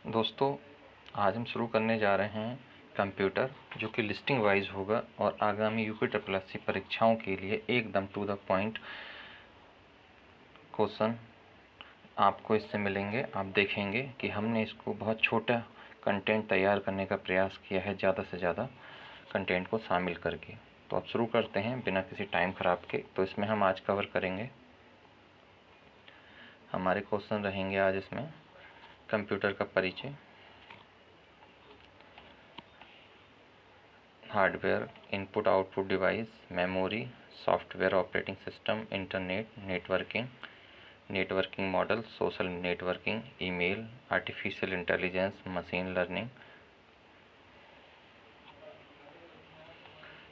दोस्तों, आज हम शुरू करने जा रहे हैं कंप्यूटर, जो कि लिस्टिंग वाइज होगा और आगामी यूपीएससी परीक्षाओं के लिए एकदम टू द पॉइंट क्वेश्चन आपको इससे मिलेंगे। आप देखेंगे कि हमने इसको बहुत छोटा कंटेंट तैयार करने का प्रयास किया है, ज़्यादा से ज़्यादा कंटेंट को शामिल करके। तो अब शुरू करते हैं बिना किसी टाइम ख़राब के। तो इसमें हम आज कवर करेंगे, हमारे क्वेश्चन रहेंगे आज इसमें कंप्यूटर का परिचय, hardware, input output device, memory, software, operating system, internet, networking model, social networking, email, artificial intelligence, machine learning,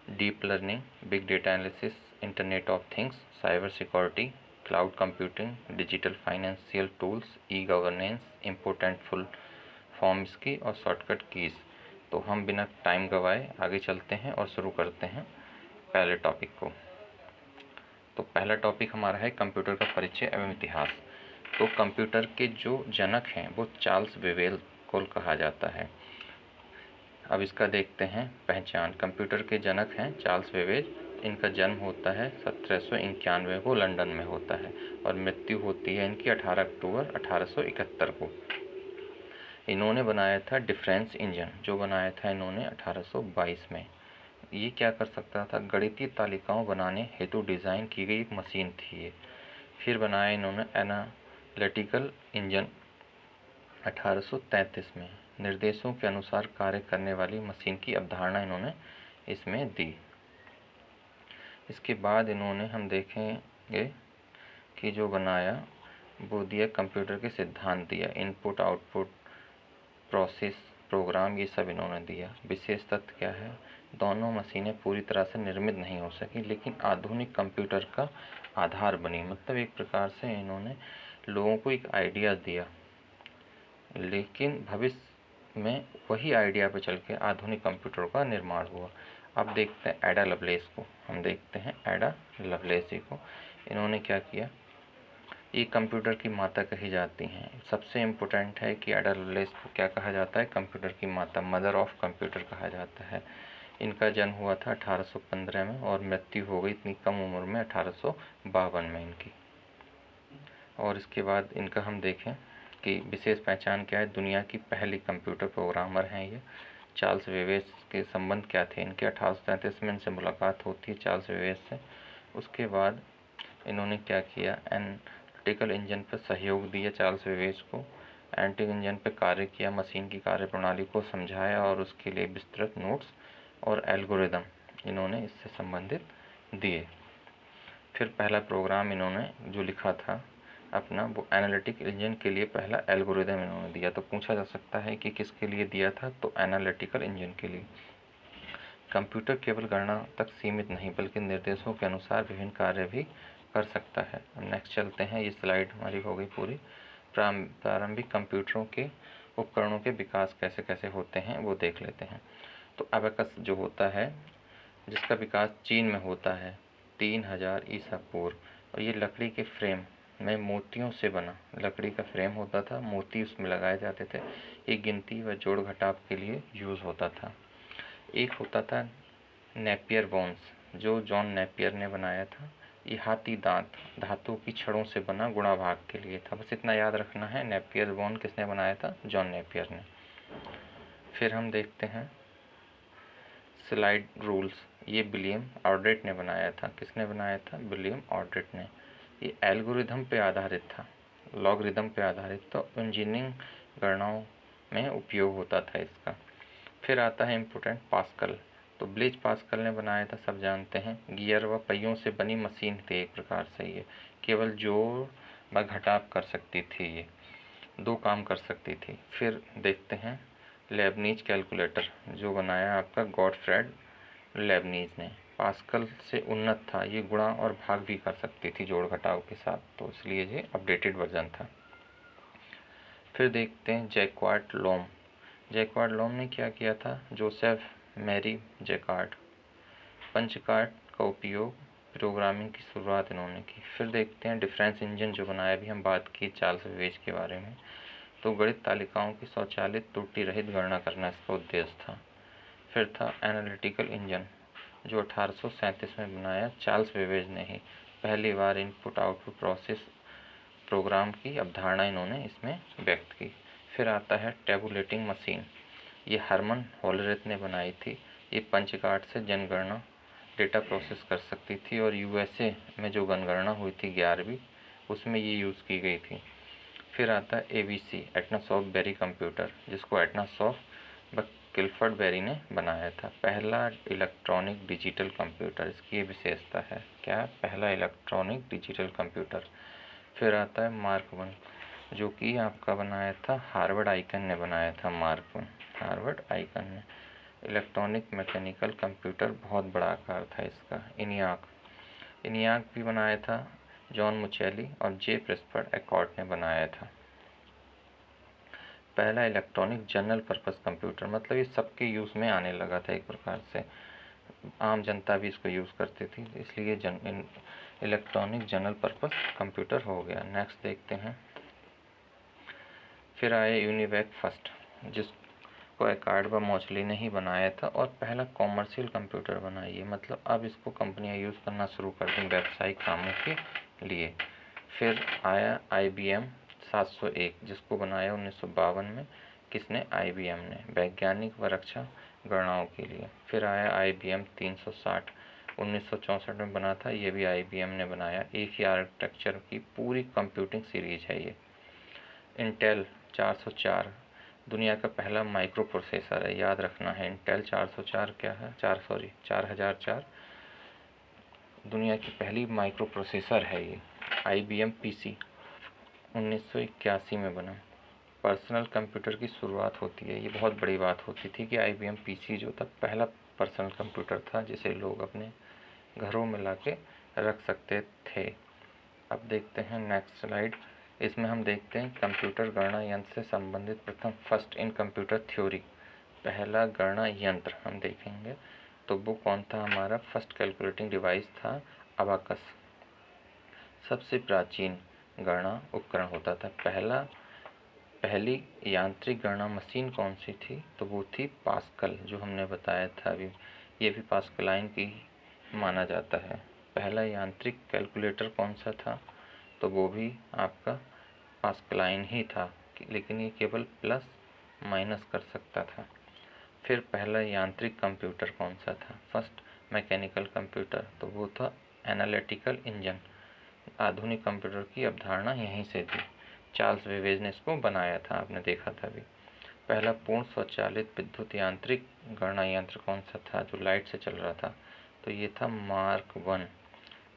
deep learning, big data analysis, internet of things, cyber security, cloud computing, digital financial tools, e governance, important full forms की और shortcut keys. तो हम बिना time गवाए आगे चलते हैं और शुरू करते हैं पहले टॉपिक को। तो पहला टॉपिक हमारा है कंप्यूटर का परिचय एवं इतिहास। तो कंप्यूटर के जो जनक हैं वो चार्ल्स बेबेल को कहा जाता है। अब इसका देखते हैं पहचान। कंप्यूटर के जनक हैं चार्ल्स बेबेज। इनका जन्म होता है 1791 को लंदन में होता है और मृत्यु होती है इनकी 18 अक्टूबर 1871 को। इन्होंने बनाया था डिफरेंस इंजन, जो बनाया था इन्होंने 1822 में। ये क्या कर सकता था, गणितीय तालिकाओं बनाने हेतु डिज़ाइन की गई एक मशीन थी ये। फिर बनाया इन्होंने एनालिटिकल इंजन 1833 में। निर्देशों के अनुसार कार्य करने वाली मशीन की अवधारणा इन्होंने इसमें दी। इसके बाद इन्होंने हम देखेंगे कि जो बनाया वो दिया कंप्यूटर के सिद्धांत दिया, इनपुट आउटपुट प्रोसेस प्रोग्राम, ये सब इन्होंने दिया। विशेष तथ्य क्या है, दोनों मशीनें पूरी तरह से निर्मित नहीं हो सकी लेकिन आधुनिक कंप्यूटर का आधार बनी। मतलब एक प्रकार से इन्होंने लोगों को एक आइडिया दिया, लेकिन भविष्य में वही आइडिया पर चल के आधुनिक कंप्यूटर का निर्माण हुआ। अब देखते हैं एडा लवलेस को। हम देखते हैं एडा लवलेस जी को। इन्होंने क्या किया, ये कंप्यूटर की माता कही जाती हैं। सबसे इम्पोर्टेंट है कि एडा लवलेस को क्या कहा जाता है, कंप्यूटर की माता, मदर ऑफ कंप्यूटर कहा जाता है। इनका जन्म हुआ था 1815 में और मृत्यु हो गई इतनी कम उम्र में 1852 में इनकी। और इसके बाद इनका हम देखें कि विशेष पहचान क्या है, दुनिया की पहली कंप्यूटर प्रोग्रामर हैं ये। चार्ल्स बेबेज के संबंध क्या थे इनके, 1833 में इनसे मुलाकात होती है चार्ल्स बेबेज से। उसके बाद इन्होंने क्या किया, एनालिटिकल इंजन पर सहयोग दिया चार्ल्स बेबेज को। एनालिटिकल इंजन पर कार्य किया, मशीन की कार्यप्रणाली को समझाया और उसके लिए विस्तृत नोट्स और एल्गोरिदम इन्होंने इससे संबंधित दिए। फिर पहला प्रोग्राम इन्होंने जो लिखा था अपना, वो एनालिटिक इंजन के लिए पहला एल्गोरिदम इन्होंने दिया। तो पूछा जा सकता है कि किसके लिए दिया था, तो एनालिटिकल इंजन के लिए। कंप्यूटर केवल गणना तक सीमित नहीं बल्कि निर्देशों के अनुसार विभिन्न कार्य भी कर सकता है। नेक्स्ट चलते हैं, ये स्लाइड हमारी हो गई पूरी। प्रारंभिक कंप्यूटरों के उपकरणों के विकास कैसे कैसे होते हैं वो देख लेते हैं। तो अबेकस जो होता है, जिसका विकास चीन में होता है 3000 ईसा पूर्व, और ये लकड़ी के फ्रेम में मोतियों से बना लकड़ी का फ्रेम होता था, मोती उसमें लगाए जाते थे। ये गिनती व जोड़ घटाव के लिए यूज़ होता था। एक होता था नेपियर बोन्स, जो जॉन नेपियर ने बनाया था। ये हाथी दांत धातु की छड़ों से बना गुणा भाग के लिए था। बस इतना याद रखना है, नेपियर बोन किसने बनाया था, जॉन नेपियर ने। फिर हम देखते हैं स्लाइड रूल्स, ये विलियम ऑर्डेट ने बनाया था। किसने बनाया था, विलियम ऑर्डेट ने। ये एल्गोरिथम पे आधारित था, लॉगरिथम पे आधारित, तो इंजीनियरिंग गणनाओं में उपयोग होता था इसका। फिर आता है इम्पोर्टेंट पास्कल। तो ब्लेज पास्कल ने बनाया था, सब जानते हैं। गियर व पहियों से बनी मशीन थी एक प्रकार से, ये केवल जोड़ व घटाव कर सकती थी, ये दो काम कर सकती थी। फिर देखते हैं लेबनीज कैलकुलेटर, जो बनाया आपका गॉटफ्रेड लेबनीज ने। पास्कल से उन्नत था, ये गुणा और भाग भी कर सकती थी जोड़ घटाव के साथ, तो इसलिए ये अपडेटेड वर्जन था। फिर देखते हैं जैक्वार्ड लोम। जैक्वार्ड लोम ने क्या किया था, जोसेफ मैरी जैकार्ड। पंचकार्ड का उपयोग प्रोग्रामिंग की शुरुआत इन्होंने की। फिर देखते हैं डिफरेंस इंजन जो बनाया, अभी हम बात की चार्ल्स बेबेज के बारे में। तो गणित तालिकाओं की स्वचालित त्रुटि रहित गणना करना इसका उद्देश्य था। फिर था एनालिटिकल इंजन, जो 1837 में बनाया चार्ल्स बेबेज ने ही पहली बार इनपुट आउटपुट प्रोसेस प्रोग्राम की अवधारणा इन्होंने इसमें व्यक्त की। फिर आता है टेबुलेटिंग मशीन, ये हरमन होलरेथ ने बनाई थी। ये पंच कार्ड से जनगणना डेटा प्रोसेस कर सकती थी और यूएसए में जो जनगणना हुई थी 11वीं, उसमें ये यूज़ की गई थी। फिर आता है ABC, Atanasoff Berry computer, जिसको एटना सॉफ्ट व किल्फर्ड बेरी ने बनाया था। पहला इलेक्ट्रॉनिक डिजिटल कंप्यूटर, इसकी ये विशेषता है क्या, पहला इलेक्ट्रॉनिक डिजिटल कंप्यूटर। फिर आता है मार्क 1, जो कि आपका बनाया था हार्वर्ड आइकन ने बनाया था। मार्क 1 हार्वर्ड आइकन ने। इलेक्ट्रॉनिक मैकेनिकल कंप्यूटर, बहुत बड़ा आकार था इसका। इनियाक भी बनाया था जॉन मुचेली और जे प्रेस्फर्ड एकॉर्ड ने बनाया था। पहला इलेक्ट्रॉनिक जनरल पर्पस कंप्यूटर, मतलब ये सबके यूज़ में आने लगा था, एक प्रकार से आम जनता भी इसको यूज़ करती थी, इसलिए इलेक्ट्रॉनिक जनरल पर्पस कंप्यूटर हो गया। नेक्स्ट देखते हैं। फिर आया यूनिवैक फर्स्ट, जिसको एकॉर्ड व मोचली ने ही बनाया था और पहला कॉमर्शियल कंप्यूटर बनाई, मतलब अब इसको कंपनियां यूज़ करना शुरू कर दी व्यावसायिक कामों के लिए। फिर आया IBM 701, जिसको बनाया 1952 में, किसने, IBM ने, वैज्ञानिक व रक्षा गणनाओं के लिए। फिर आया IBM 360, 1964 में बना था, ये भी IBM ने बनाया। एक ही आर्किटेक्चर की पूरी कंप्यूटिंग सीरीज है ये। इंटेल 404 दुनिया का पहला माइक्रो प्रोसेसर है, याद रखना है। इंटेल 404 क्या है, 4004 दुनिया की पहली माइक्रो प्रोसेसर है ये। IBM PC 1981 में बना। पर्सनल कंप्यूटर की शुरुआत होती है, ये बहुत बड़ी बात होती थी कि IBM PC जो था पहला पर्सनल कंप्यूटर था जिसे लोग अपने घरों में लाके रख सकते थे। अब देखते हैं नेक्स्ट स्लाइड। इसमें हम देखते हैं कंप्यूटर गणना यंत्र से संबंधित प्रथम, फर्स्ट इन कंप्यूटर थ्योरी, पहला गणना यंत्र हम देखेंगे तो वो कौन था हमारा, फर्स्ट कैलकुलेटिंग डिवाइस था अबाकस। सबसे प्राचीन गणना उपकरण होता था। पहली यांत्रिक गणना मशीन कौन सी थी, तो वो थी पास्कल, जो हमने बताया था अभी, ये भी पास्कलाइन की माना जाता है। पहला यांत्रिक कैलकुलेटर कौन सा था, तो वो भी आपका पास्कलाइन ही था, लेकिन ये केवल प्लस माइनस कर सकता था। फिर पहला यांत्रिक कंप्यूटर कौन सा था, फर्स्ट मैकेनिकल कंप्यूटर, तो वो था एनालिटिकल इंजन। आधुनिक कंप्यूटर की अवधारणा यहीं से थी, चार्ल्स बेबेज ने इसको बनाया था, आपने देखा था अभी। पहला पूर्ण स्वचालित विद्युत यांत्रिक गणना यंत्र कौन सा था, जो लाइट से चल रहा था, तो ये था मार्क 1,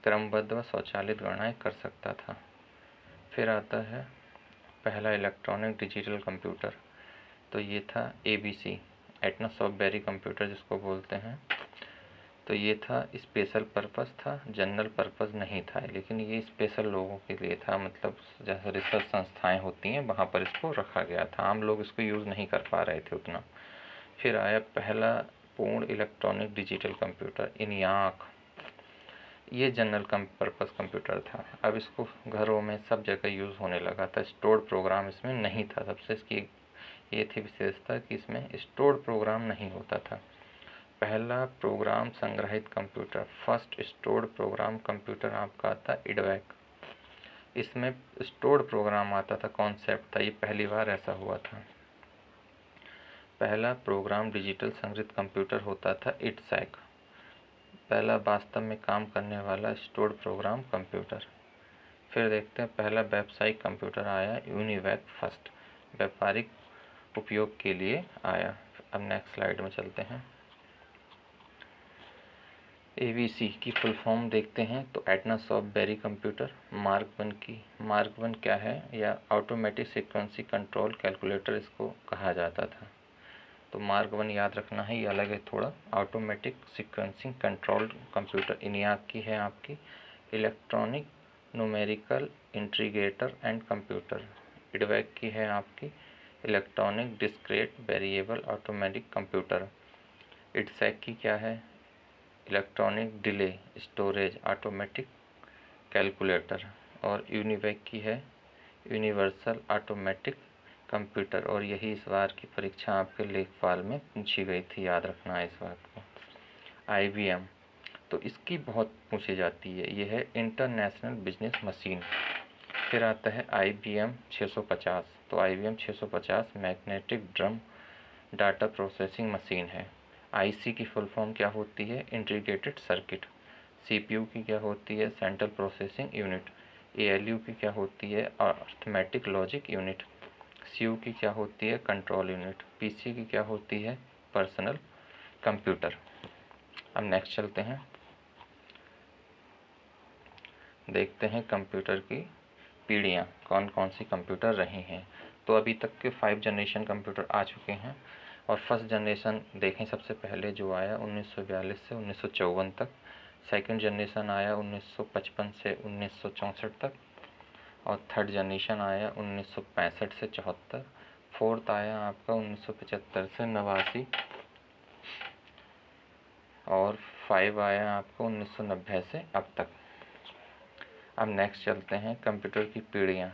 क्रमबद्ध व स्वचालित गणनाएं कर सकता था। फिर आता है पहला इलेक्ट्रॉनिक डिजिटल कंप्यूटर, तो ये था ABC, Atanasoff Berry computer जिसको बोलते हैं। तो ये था स्पेशल पर्पस था, जनरल पर्पस नहीं था, लेकिन ये स्पेशल लोगों के लिए था, मतलब जैसे रिसर्च संस्थाएं होती हैं वहाँ पर इसको रखा गया था, आम लोग इसको यूज़ नहीं कर पा रहे थे उतना। फिर आया पहला पूर्ण इलेक्ट्रॉनिक डिजिटल कंप्यूटर इनियाक, ये जनरल पर्पस कंप्यूटर था। अब इसको घरों में सब जगह यूज़ होने लगा था, स्टोर्ड प्रोग्राम इसमें नहीं था। सबसे इसकी ये थी विशेषता कि इसमें स्टोर्ड प्रोग्राम नहीं होता था। पहला प्रोग्राम संग्रहित computer, first stored program computer आपका आता इडवैक, इसमें स्टोर्ड प्रोग्राम आता था, कॉन्सेप्ट था, ये पहली बार ऐसा हुआ था। पहला प्रोग्राम डिजिटल संग्रहित कंप्यूटर होता था इटसैक, पहला वास्तव में काम करने वाला स्टोर्ड प्रोग्राम कंप्यूटर। फिर देखते हैं पहला व्यावसायिक कंप्यूटर आया यूनिवैक फर्स्ट, व्यापारिक उपयोग के लिए आया। अब नेक्स्ट स्लाइड में चलते हैं। ABC की फुल फॉर्म देखते हैं तो Atanasoff Berry computer. Mark 1 क्या है, या ऑटोमेटिक सीक्वेंसी कंट्रोल कैलकुलेटर इसको कहा जाता था। तो मार्क 1 याद रखना है, ये अलग है थोड़ा। Automatic sequencing control computer ENIAC की है आपकी। Electronic numerical integrator and computer EDVAC की है आपकी। Electronic discrete variable automatic computer EDSAC की क्या है, electronic delay storage automatic calculator. और यूनिवैक की है यूनिवर्सल ऑटोमेटिक कंप्यूटर, और यही इस बार की परीक्षा आपके लेखपाल में पूछी गई थी, याद रखना है इस बात को। IBM, तो इसकी बहुत पूछी जाती है, यह है इंटरनेशनल बिजनेस मशीन। फिर आता है IBM 650, तो IBM 650 magnetic drum data processing machine है। IC की फुल फॉर्म क्या होती है? Integrated circuit. CPU की क्या होती है? Central processing unit. ALU की क्या होती है? Arithmetic logic unit. CU की क्या होती है? Control unit. PC की क्या होती है? Personal computer. अब नेक्स्ट चलते हैं, देखते हैं कंप्यूटर की पीढ़ियाँ कौन कौन सी कंप्यूटर रही हैं। तो अभी तक के 5 जनरेशन कंप्यूटर आ चुके हैं, और फर्स्ट जनरेशन देखें सबसे पहले जो आया 1942 से 1954 तक। सेकंड जनरेशन आया 1955 से 1964 तक, और थर्ड जनरेशन आया 1965 से 74। फोर्थ आया आपका 1975 से 89, और 5 आया आपका 1990 से अब तक। अब नेक्स्ट चलते हैं कंप्यूटर की पीढ़ियाँ,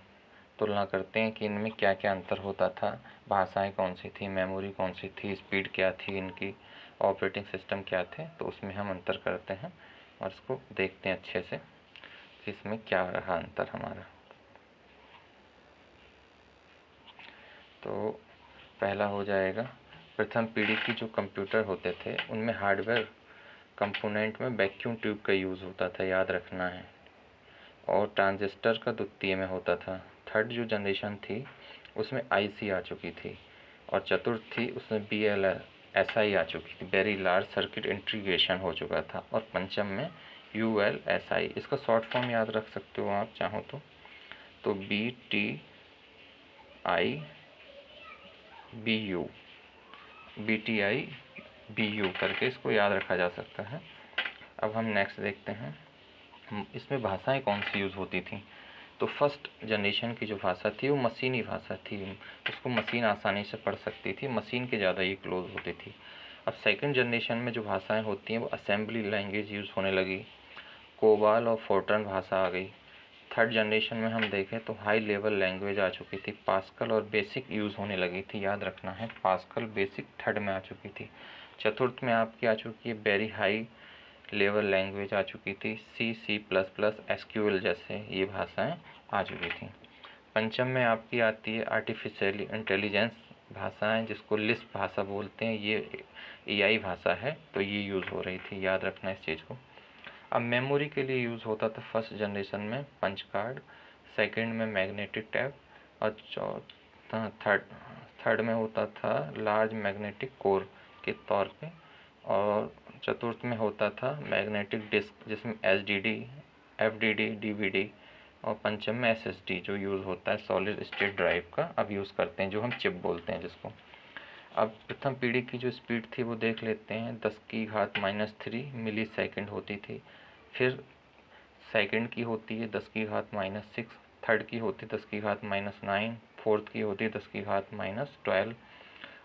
तुलना करते हैं कि इनमें क्या क्या अंतर होता था, भाषाएं कौन सी थी, मेमोरी कौन सी थी, स्पीड क्या थी इनकी, ऑपरेटिंग सिस्टम क्या थे, तो उसमें हम अंतर करते हैं और इसको देखते हैं अच्छे से कि इसमें क्या रहा अंतर हमारा। तो पहला हो जाएगा, प्रथम पीढ़ी की जो कंप्यूटर होते थे उनमें हार्डवेयर कंपोनेंट में वैक्यूम ट्यूब का यूज़ होता था, याद रखना है, और ट्रांजिस्टर का द्वितीय में होता था। थर्ड जो जनरेशन थी उसमें IC आ चुकी थी, और चतुर्थ थी उसमें VLSI आ चुकी थी, वेरी लार्ज सर्किट इंटीग्रेशन हो चुका था, और पंचम में ULSI। इसका शॉर्ट फॉर्म याद रख सकते हो आप चाहो तो BTIBU करके इसको याद रखा जा सकता है। अब हम नेक्स्ट देखते हैं इसमें भाषाएं कौन सी यूज़ होती थी। तो फर्स्ट जनरेशन की जो भाषा थी वो मशीनी भाषा थी, उसको मशीन आसानी से पढ़ सकती थी, मशीन के ज़्यादा ये क्लोज होती थी। अब सेकंड जनरेशन में जो भाषाएं होती हैं वो असेंबली लैंग्वेज यूज़ होने लगी, कोबाल और फोर्ट्रन भाषा आ गई। थर्ड जनरेशन में हम देखें तो हाई लेवल लैंग्वेज आ चुकी थी, पास्कल और बेसिक यूज़ होने लगी थी, याद रखना है, पास्कल बेसिक थर्ड में आ चुकी थी। चतुर्थ में आपकी आ चुकी है वेरी हाई लेवल लैंग्वेज आ चुकी थी, C++, SQL जैसे ये भाषाएं आ चुकी थी। पंचम में आपकी आती है आर्टिफिशियल इंटेलिजेंस भाषाएं, जिसको लिस्प भाषा बोलते हैं, ये AI भाषा है, तो ये यूज़ हो रही थी, याद रखना इस चीज़ को। अब मेमोरी के लिए यूज़ होता था फर्स्ट जनरेशन में पंच कार्ड, सेकंड में मैग्नेटिक टैब, और चौथा थर्ड में होता था लार्ज मैग्नेटिक कोर के तौर पे, और चतुर्थ में होता था मैग्नेटिक डिस्क जिसमें SDD, FDD, DVD, और पंचम में SSD जो यूज़ होता है सॉलिड स्टेट ड्राइव का, अब यूज़ करते हैं जो हम चिप बोलते हैं जिसको। अब प्रथम पीढ़ी की जो स्पीड थी वो देख लेते हैं, 10⁻³ मिली सेकेंड होती थी। फिर सेकंड की होती है 10⁻⁻6, थर्ड की होती है 10⁻⁻9, फोर्थ की होती है 10⁻⁻12,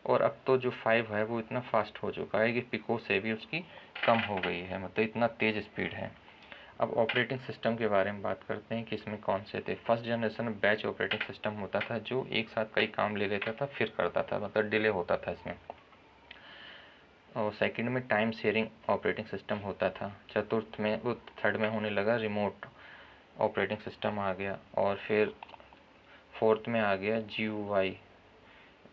और अब तो जो 5 है वो इतना फास्ट हो चुका है कि पिको से भी उसकी कम हो गई है, मतलब इतना तेज़ स्पीड है। अब ऑपरेटिंग सिस्टम के बारे में बात करते हैं कि इसमें कौन से थे। फर्स्ट जनरेशन में बैच ऑपरेटिंग सिस्टम होता था जो एक साथ कई काम ले लेता था फिर करता था, मतलब डिले होता था इसमें। और सेकंड में टाइम शेयरिंग ऑपरेटिंग सिस्टम होता था। चतुर्थ में वो थर्ड में होने लगा रिमोट ऑपरेटिंग सिस्टम आ गया, और फिर फोर्थ में आ गया GUI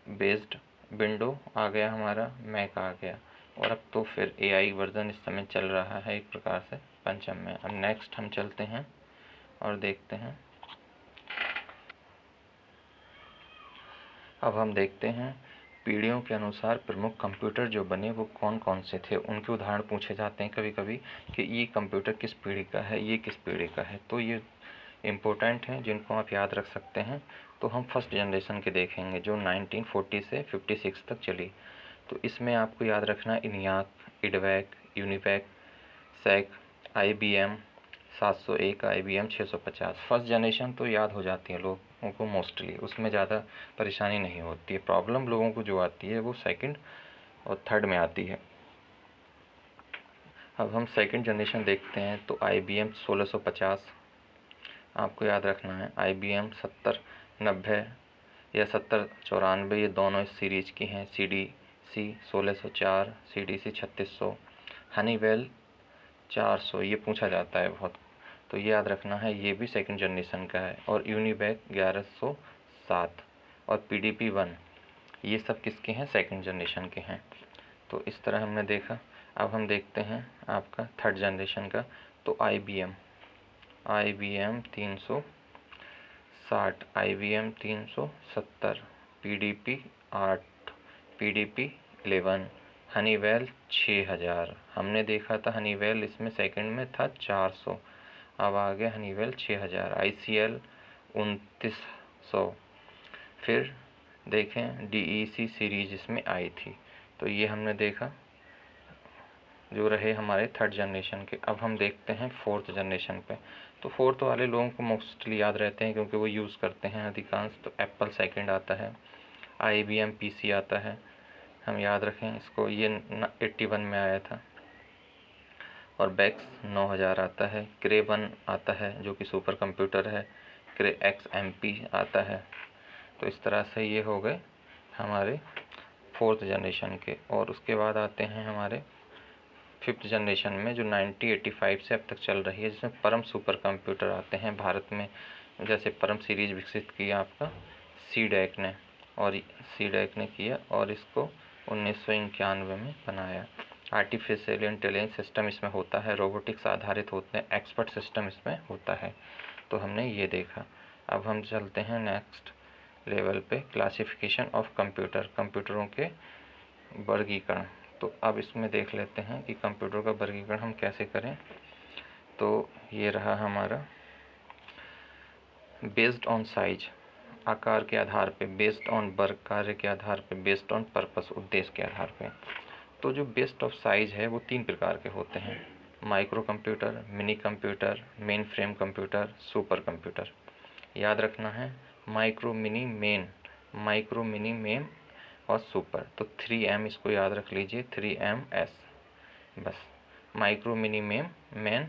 बेस्ड विंडो आ गया, हमारा मैक आ गया, और अब तो फिर AI वर्जन इस समय चल रहा है एक प्रकार से पंचम में। अब नेक्स्ट हम चलते हैं और देखते हैं, अब हम देखते हैं पीढ़ियों के अनुसार प्रमुख कंप्यूटर जो बने वो कौन कौन से थे, उनके उदाहरण पूछे जाते हैं कभी कभी कि ये कंप्यूटर किस पीढ़ी का है, ये किस पीढ़ी का है, तो ये इम्पोर्टेंट हैं जिनको आप याद रख सकते हैं। तो हम फर्स्ट जनरेशन के देखेंगे जो 1940 से 56 तक चली। तो इसमें आपको याद रखना ENIAC, EDVAC, UNIVAC, SAC, IBM 701, IBM 650। First generation तो याद हो जाती है लोगों को मोस्टली, उसमें ज़्यादा परेशानी नहीं होती है। प्रॉब्लम लोगों को जो आती है वो सेकंड और थर्ड में आती है। अब हम सेकंड जनरेशन देखते हैं तो IBM 1650 आपको याद रखना है, IBM 7090, या 7094, ये दोनों इस सीरीज की हैं। CDC 1604, CDC 3600, हनीवेल 400, ये पूछा जाता है बहुत, तो ये याद रखना है, ये भी सेकंड जनरेशन का है। और यूनिवैक 1107 और PDP 1, ये सब किसके हैं? सेकंड जनरेशन के हैं। तो इस तरह हमने देखा। अब हम देखते हैं आपका थर्ड जनरेशन का। तो IBM 360, IBM 370, PDP 8, PDP 11, Honeywell 6000। हमने देखा था हनीवेल इसमें सेकंड में था 400, अब आ गया हनीवेल 6000। ICL 2900। फिर देखें DEC सीरीज इसमें आई थी। तो ये हमने देखा जो रहे हमारे थर्ड जनरेशन के। अब हम देखते हैं फोर्थ जनरेशन पे। तो फोर्थ वाले लोगों को मोस्टली याद रहते हैं क्योंकि वो यूज़ करते हैं अधिकांश। तो एप्पल सेकंड आता है, IBM PC आता है, हम याद रखें इसको, ये 81 में आया था। और बेक्स 9000 आता है, क्रे 1 आता है जो कि सुपर कंप्यूटर है, क्रे XMP आता है। तो इस तरह से ये हो गए हमारे फोर्थ जनरेशन के। और उसके बाद आते हैं हमारे फिफ्थ जनरेशन में, जो 1985 से अब तक चल रही है, जिसमें परम सुपर कंप्यूटर आते हैं भारत में। जैसे परम सीरीज विकसित किया आपका CDAC ने, और CDAC ने किया, और इसको 1991 में बनाया। आर्टिफिशियल इंटेलिजेंस सिस्टम इसमें होता है, रोबोटिक्स आधारित होते हैं, एक्सपर्ट सिस्टम इसमें होता है। तो हमने ये देखा। अब हम चलते हैं नेक्स्ट लेवल पे, क्लासिफिकेशन ऑफ कंप्यूटर, कंप्यूटरों के वर्गीकरण। तो अब इसमें देख लेते हैं कि कंप्यूटर का वर्गीकरण हम कैसे करें। तो ये रहा हमारा बेस्ड ऑन साइज, आकार के आधार पे, बेस्ड ऑन वर्क, कार्य के आधार पे, बेस्ड ऑन पर्पस, उद्देश्य के आधार पे। तो जो बेस्ड ऑफ साइज है वो 3 प्रकार के होते हैं: micro computer, mini computer, main frame computer, super computer. याद रखना है micro, mini, main, micro, mini, main और सुपर। तो 3M इसको याद रख लीजिए, 3MS बस, माइक्रो, मिनी, मेन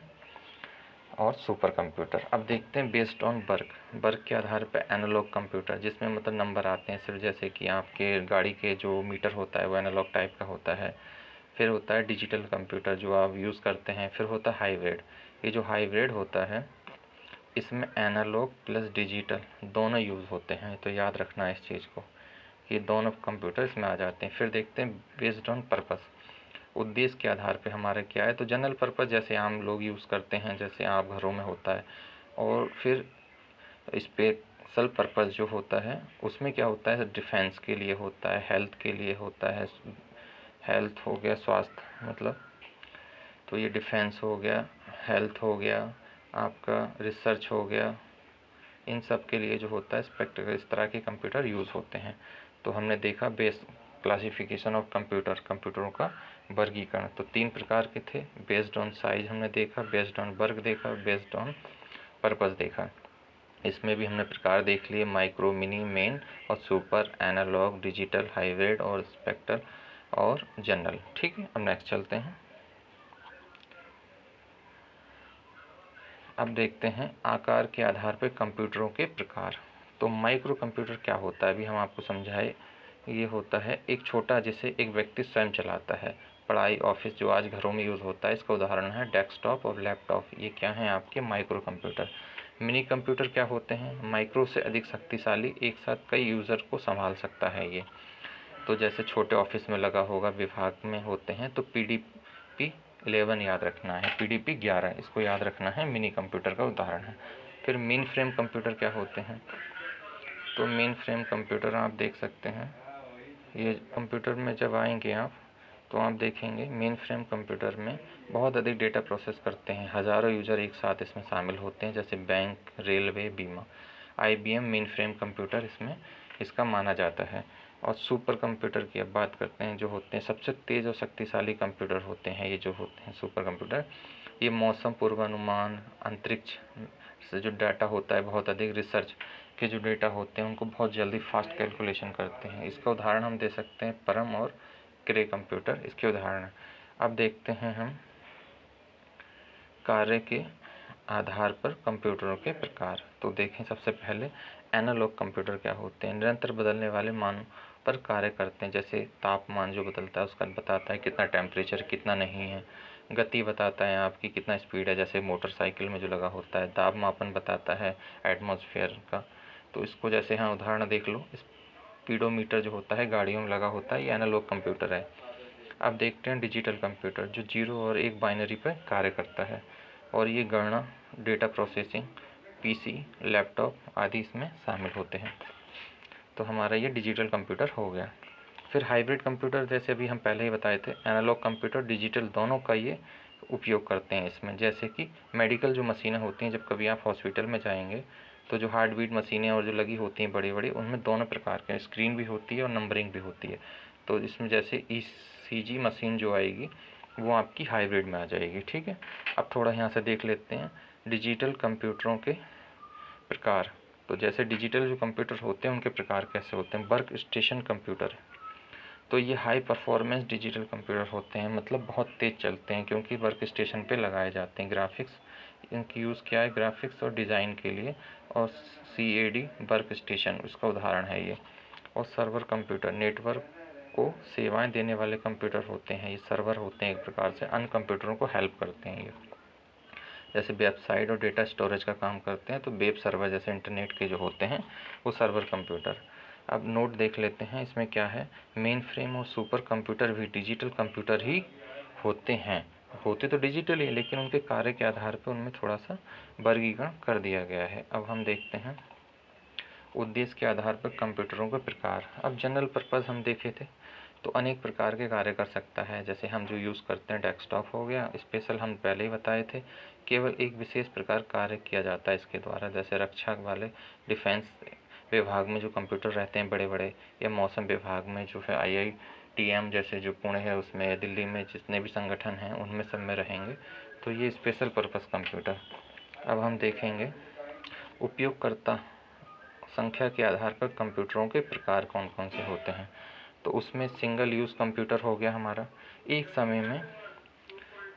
और सुपर कंप्यूटर। अब देखते हैं बेस्ड ऑन वर्क के आधार पर एनालॉग कंप्यूटर, जिसमें मतलब नंबर आते हैं सिर्फ, जैसे कि आपके गाड़ी के जो मीटर होता है वो एनालॉग टाइप का होता है। फिर होता है डिजिटल कंप्यूटर जो आप यूज़ करते हैं। फिर होता है हाइब्रिड। ये जो हाइब्रिड होता है इसमें एनालॉग प्लस डिजिटल दोनों यूज़ होते हैं। तो याद रखना है इस चीज़ को कि दोनों कंप्यूटर इसमें आ जाते हैं। फिर देखते हैं बेस्ड ऑन पर्पस, उद्देश्य के आधार पे हमारे क्या है। तो जनरल पर्पस जैसे आम लोग यूज़ करते हैं, जैसे आप घरों में होता है। और फिर स्पेशल पर्पस जो होता है उसमें क्या होता है, डिफेंस के लिए होता है, हेल्थ के लिए होता है। हेल्थ हो गया स्वास्थ्य मतलब, तो ये डिफेंस हो गया, हेल्थ हो गया, आपका रिसर्च हो गया, इन सब के लिए जो होता है स्पेक्ट्रल, इस तरह के कंप्यूटर यूज़ होते हैं। तो हमने देखा बेस क्लासिफिकेशन ऑफ कंप्यूटर, कंप्यूटरों का वर्गीकरण। तो 3 प्रकार के थे, बेस्ड ऑन साइज हमने देखा, बेस्ड ऑन वर्क देखा, बेस्ड ऑन पर्पस देखा। इसमें भी हमने प्रकार देख लिए, माइक्रो, मिनी, मेन और सुपर, एनालॉग, डिजिटल, हाइब्रिड और स्पेक्ट्रल और जनरल। ठीक है, अब नेक्स्ट चलते हैं। अब देखते हैं आकार के आधार पर कंप्यूटरों के प्रकार। तो माइक्रो कंप्यूटर क्या होता है, अभी हम आपको समझाए। ये होता है एक छोटा, जिसे एक व्यक्ति स्वयं चलाता है, पढ़ाई, ऑफिस, जो आज घरों में यूज़ होता है। इसका उदाहरण है डेस्कटॉप और लैपटॉप। ये क्या हैं आपके माइक्रो कंप्यूटर। मिनी कंप्यूटर क्या होते हैं, माइक्रो से अधिक शक्तिशाली, एक साथ कई यूज़र को संभाल सकता है ये। तो जैसे छोटे ऑफिस में लगा होगा, विभाग में होते हैं। तो PDP 11 याद रखना है, PDP 11 इसको याद रखना है, मिनी कंप्यूटर का उदाहरण है। फिर मेन फ्रेम कंप्यूटर क्या होते हैं। तो मेन फ्रेम कंप्यूटर आप देख सकते हैं, ये कंप्यूटर में जब आएंगे आप तो आप देखेंगे मेन फ्रेम कंप्यूटर में बहुत अधिक डेटा प्रोसेस करते हैं, हज़ारों यूज़र एक साथ इसमें शामिल होते हैं, जैसे बैंक, रेलवे, बीमा। IBM मेन फ्रेम कंप्यूटर इसमें इसका माना जाता है। और सुपर कंप्यूटर की अब बात करते हैं, जो होते हैं सबसे तेज़ और शक्तिशाली कंप्यूटर होते हैं। ये जो होते हैं सुपर कंप्यूटर, ये मौसम पूर्वानुमान, अंतरिक्ष से जो डाटा होता है, बहुत अधिक रिसर्च के जो डेटा होते हैं उनको बहुत जल्दी फास्ट कैलकुलेशन करते हैं। इसका उदाहरण हम दे सकते हैं परम और क्रे कंप्यूटर, इसके उदाहरण। अब देखते हैं हम कार्य के आधार पर कंप्यूटरों के प्रकार। तो देखें सबसे पहले एनालॉग कंप्यूटर क्या होते हैं? निरंतर बदलने वाले मान पर कार्य करते हैं, जैसे तापमान जो बदलता है उसका बताता है कितना टेम्परेचर कितना नहीं है, गति बताता है आपकी कितना स्पीड है, जैसे मोटरसाइकिल में जो लगा होता है, दाब मापन बताता है एटमॉस्फेयर का। तो इसको जैसे हाँ उदाहरण देख लो, स्पीडोमीटर जो होता है गाड़ियों में लगा होता है, ये एनालॉग कंप्यूटर है। अब देखते हैं डिजिटल कंप्यूटर, जो 0 और 1 बाइनरी पर कार्य करता है, और ये गणना, डेटा प्रोसेसिंग, पीसी, लैपटॉप आदि इसमें शामिल होते हैं। तो हमारा ये डिजिटल कंप्यूटर हो गया। फिर हाइब्रिड कंप्यूटर, जैसे अभी हम पहले ही बताए थे, एनालॉग कंप्यूटर डिजिटल दोनों का ये उपयोग करते हैं इसमें। जैसे कि मेडिकल जो मशीनें होती हैं, जब कभी आप हॉस्पिटल में जाएंगे तो जो हार्ट बीट मशीनें और जो लगी होती हैं बड़ी बड़ी, उनमें दोनों प्रकार के स्क्रीन भी होती है और नंबरिंग भी होती है। तो इसमें जैसे ECG मशीन जो आएगी वो आपकी हाइब्रिड में आ जाएगी। ठीक है, अब थोड़ा यहाँ से देख लेते हैं डिजिटल कंप्यूटरों के प्रकार। तो जैसे डिजिटल जो कंप्यूटर होते हैं उनके प्रकार कैसे होते हैं? वर्क स्टेशन कंप्यूटर, तो ये हाई परफॉर्मेंस डिजिटल कंप्यूटर होते हैं, मतलब बहुत तेज़ चलते हैं क्योंकि वर्क स्टेशन पे लगाए जाते हैं। ग्राफिक्स, इनकी यूज़ क्या है? ग्राफिक्स और डिज़ाइन के लिए। और CAD वर्क स्टेशन उसका उदाहरण है ये। और सर्वर कंप्यूटर, नेटवर्क को सेवाएं देने वाले कंप्यूटर होते हैं, ये सर्वर होते हैं एक प्रकार से, अन्य कंप्यूटरों को हेल्प करते हैं ये। जैसे वेबसाइट और डेटा स्टोरेज का काम करते हैं, तो वेब सर्वर जैसे इंटरनेट के जो होते हैं वो सर्वर कंप्यूटर। अब नोट देख लेते हैं, इसमें क्या है? मेन फ्रेम और सुपर कंप्यूटर भी डिजिटल कंप्यूटर ही होते हैं। होते तो डिजिटल ही, लेकिन उनके कार्य के आधार पर उनमें थोड़ा सा वर्गीकरण कर दिया गया है। अब हम देखते हैं उद्देश्य के आधार पर कंप्यूटरों के प्रकार। अब जनरल पर्पज़ हम देखे थे तो अनेक प्रकार के कार्य कर सकता है। जैसे हम जो यूज़ करते हैं डेस्कटॉप हो गया, स्पेशल हम पहले ही बताए थे, केवल एक विशेष प्रकार कार्य किया जाता है इसके द्वारा। जैसे रक्षा वाले डिफेंस विभाग में जो कंप्यूटर रहते हैं बड़े बड़े, या मौसम विभाग में जो है IITM जैसे जो पुणे है उसमें, दिल्ली में जितने भी संगठन हैं उनमें सब में रहेंगे। तो ये स्पेशल पर्पज़ कंप्यूटर। अब हम देखेंगे उपयोगकर्ता संख्या के आधार पर कंप्यूटरों के प्रकार कौन कौन से होते हैं। तो उसमें सिंगल यूज़ कंप्यूटर हो गया हमारा, एक समय में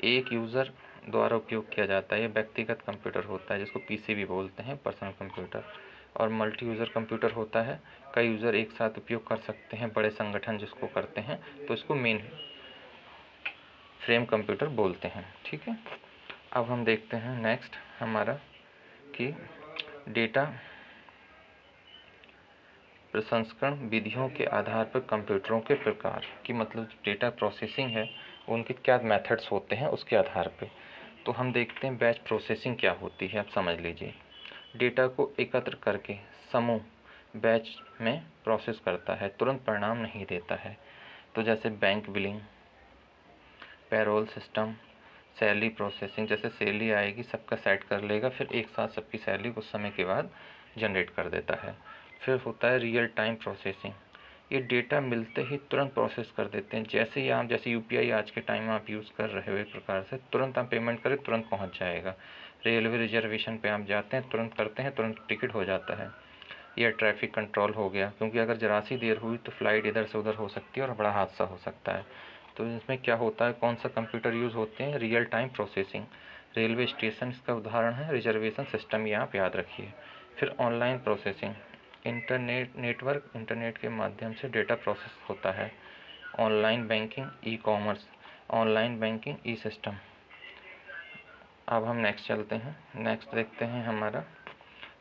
एक यूज़र द्वारा उपयोग किया जाता है, ये व्यक्तिगत कंप्यूटर होता है जिसको PC भी बोलते हैं, पर्सनल कंप्यूटर। और मल्टी यूज़र कंप्यूटर होता है, कई यूज़र एक साथ उपयोग कर सकते हैं, बड़े संगठन जिसको करते हैं, तो इसको मेन फ्रेम कंप्यूटर बोलते हैं। ठीक है, अब हम देखते हैं नेक्स्ट हमारा कि डेटा प्रसंस्करण विधियों के आधार पर कंप्यूटरों के प्रकार की, मतलब डेटा प्रोसेसिंग है उनके क्या मेथड्स होते हैं उसके आधार पे। तो हम देखते हैं बैच प्रोसेसिंग क्या होती है। आप समझ लीजिए, डेटा को एकत्र करके समूह बैच में प्रोसेस करता है, तुरंत परिणाम नहीं देता है। तो जैसे bank billing, payroll system, salary processing, जैसे सैलरी आएगी सबका सेट कर लेगा, फिर एक साथ सबकी सैलरी कुछ समय के बाद जनरेट कर देता है। फिर होता है रियल टाइम प्रोसेसिंग, ये डेटा मिलते ही तुरंत प्रोसेस कर देते हैं। जैसे ही आप, जैसे UPI आज के टाइम में आप यूज़ कर रहे हो, एक प्रकार से तुरंत आप पेमेंट करें तुरंत पहुंच जाएगा। रेलवे रिजर्वेशन पे आप जाते हैं तुरंत करते हैं, तुरंत टिकट हो जाता है। एयर ट्रैफिक कंट्रोल हो गया, क्योंकि अगर ज़रा सी देर हुई तो फ़्लाइट इधर से उधर हो सकती है और बड़ा हादसा हो सकता है। तो इसमें क्या होता है, कौन सा कंप्यूटर यूज़ होते हैं? Real time processing. Railway station इसका उदाहरण है, रिजर्वेशन सिस्टम ये आप याद रखिए। फिर ऑनलाइन प्रोसेसिंग, इंटरनेट के माध्यम से डेटा प्रोसेस होता है। Online banking, e-commerce, online banking, e system. अब हम नेक्स्ट चलते हैं, नेक्स्ट देखते हैं हमारा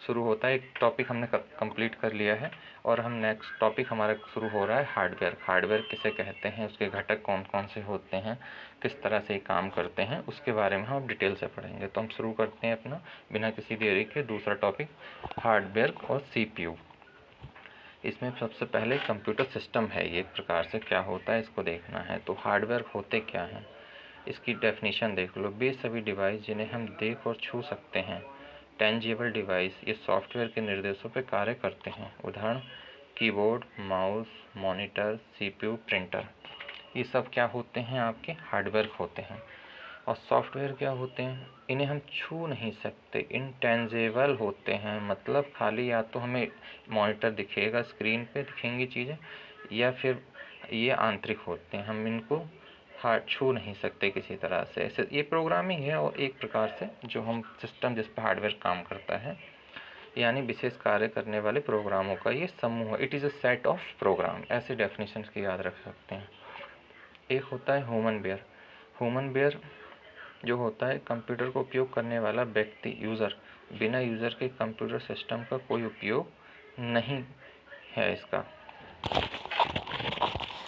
शुरू होता है, एक टॉपिक हमने कंप्लीट कर लिया है और हम नेक्स्ट टॉपिक हमारा शुरू हो रहा है हार्डवेयर। हार्डवेयर किसे कहते हैं, उसके घटक कौन कौन से होते हैं, किस तरह से काम करते हैं, उसके बारे में हम डिटेल से पढ़ेंगे। तो हम शुरू करते हैं अपना बिना किसी देरी के दूसरा टॉपिक, हार्डवेयर और CPU। इसमें सबसे पहले कंप्यूटर सिस्टम है, ये एक प्रकार से क्या होता है इसको देखना है। तो हार्डवेयर होते क्या हैं, इसकी डेफिनेशन देख लो। वे सभी डिवाइस जिन्हें हम देख और छू सकते हैं, टेंजिबल डिवाइस, ये सॉफ्टवेयर के निर्देशों पर कार्य करते हैं। उदाहरण keyboard, mouse, monitor, CPU, printer, ये सब क्या होते हैं? आपके हार्डवेयर होते हैं। और सॉफ्टवेयर क्या होते हैं? इन्हें हम छू नहीं सकते, इनटेंजिबल होते हैं, मतलब खाली या तो हमें मॉनिटर दिखेगा, स्क्रीन पे दिखेंगी चीज़ें, या फिर ये आंतरिक होते हैं, हम इनको छू नहीं सकते किसी तरह से। ऐसे ये प्रोग्रामिंग है और एक प्रकार से जो हम सिस्टम जिस पर हार्डवेयर काम करता है। यानी विशेष कार्य करने वाले प्रोग्रामों का ये समूह है। It is a set of program, ऐसे डेफिनेशन की याद रख सकते हैं। एक होता है ह्यूमन बेयर। ह्यूमन बेयर जो होता है कंप्यूटर को उपयोग करने वाला व्यक्ति, यूज़र। बिना यूज़र के कंप्यूटर सिस्टम का कोई उपयोग नहीं है इसका।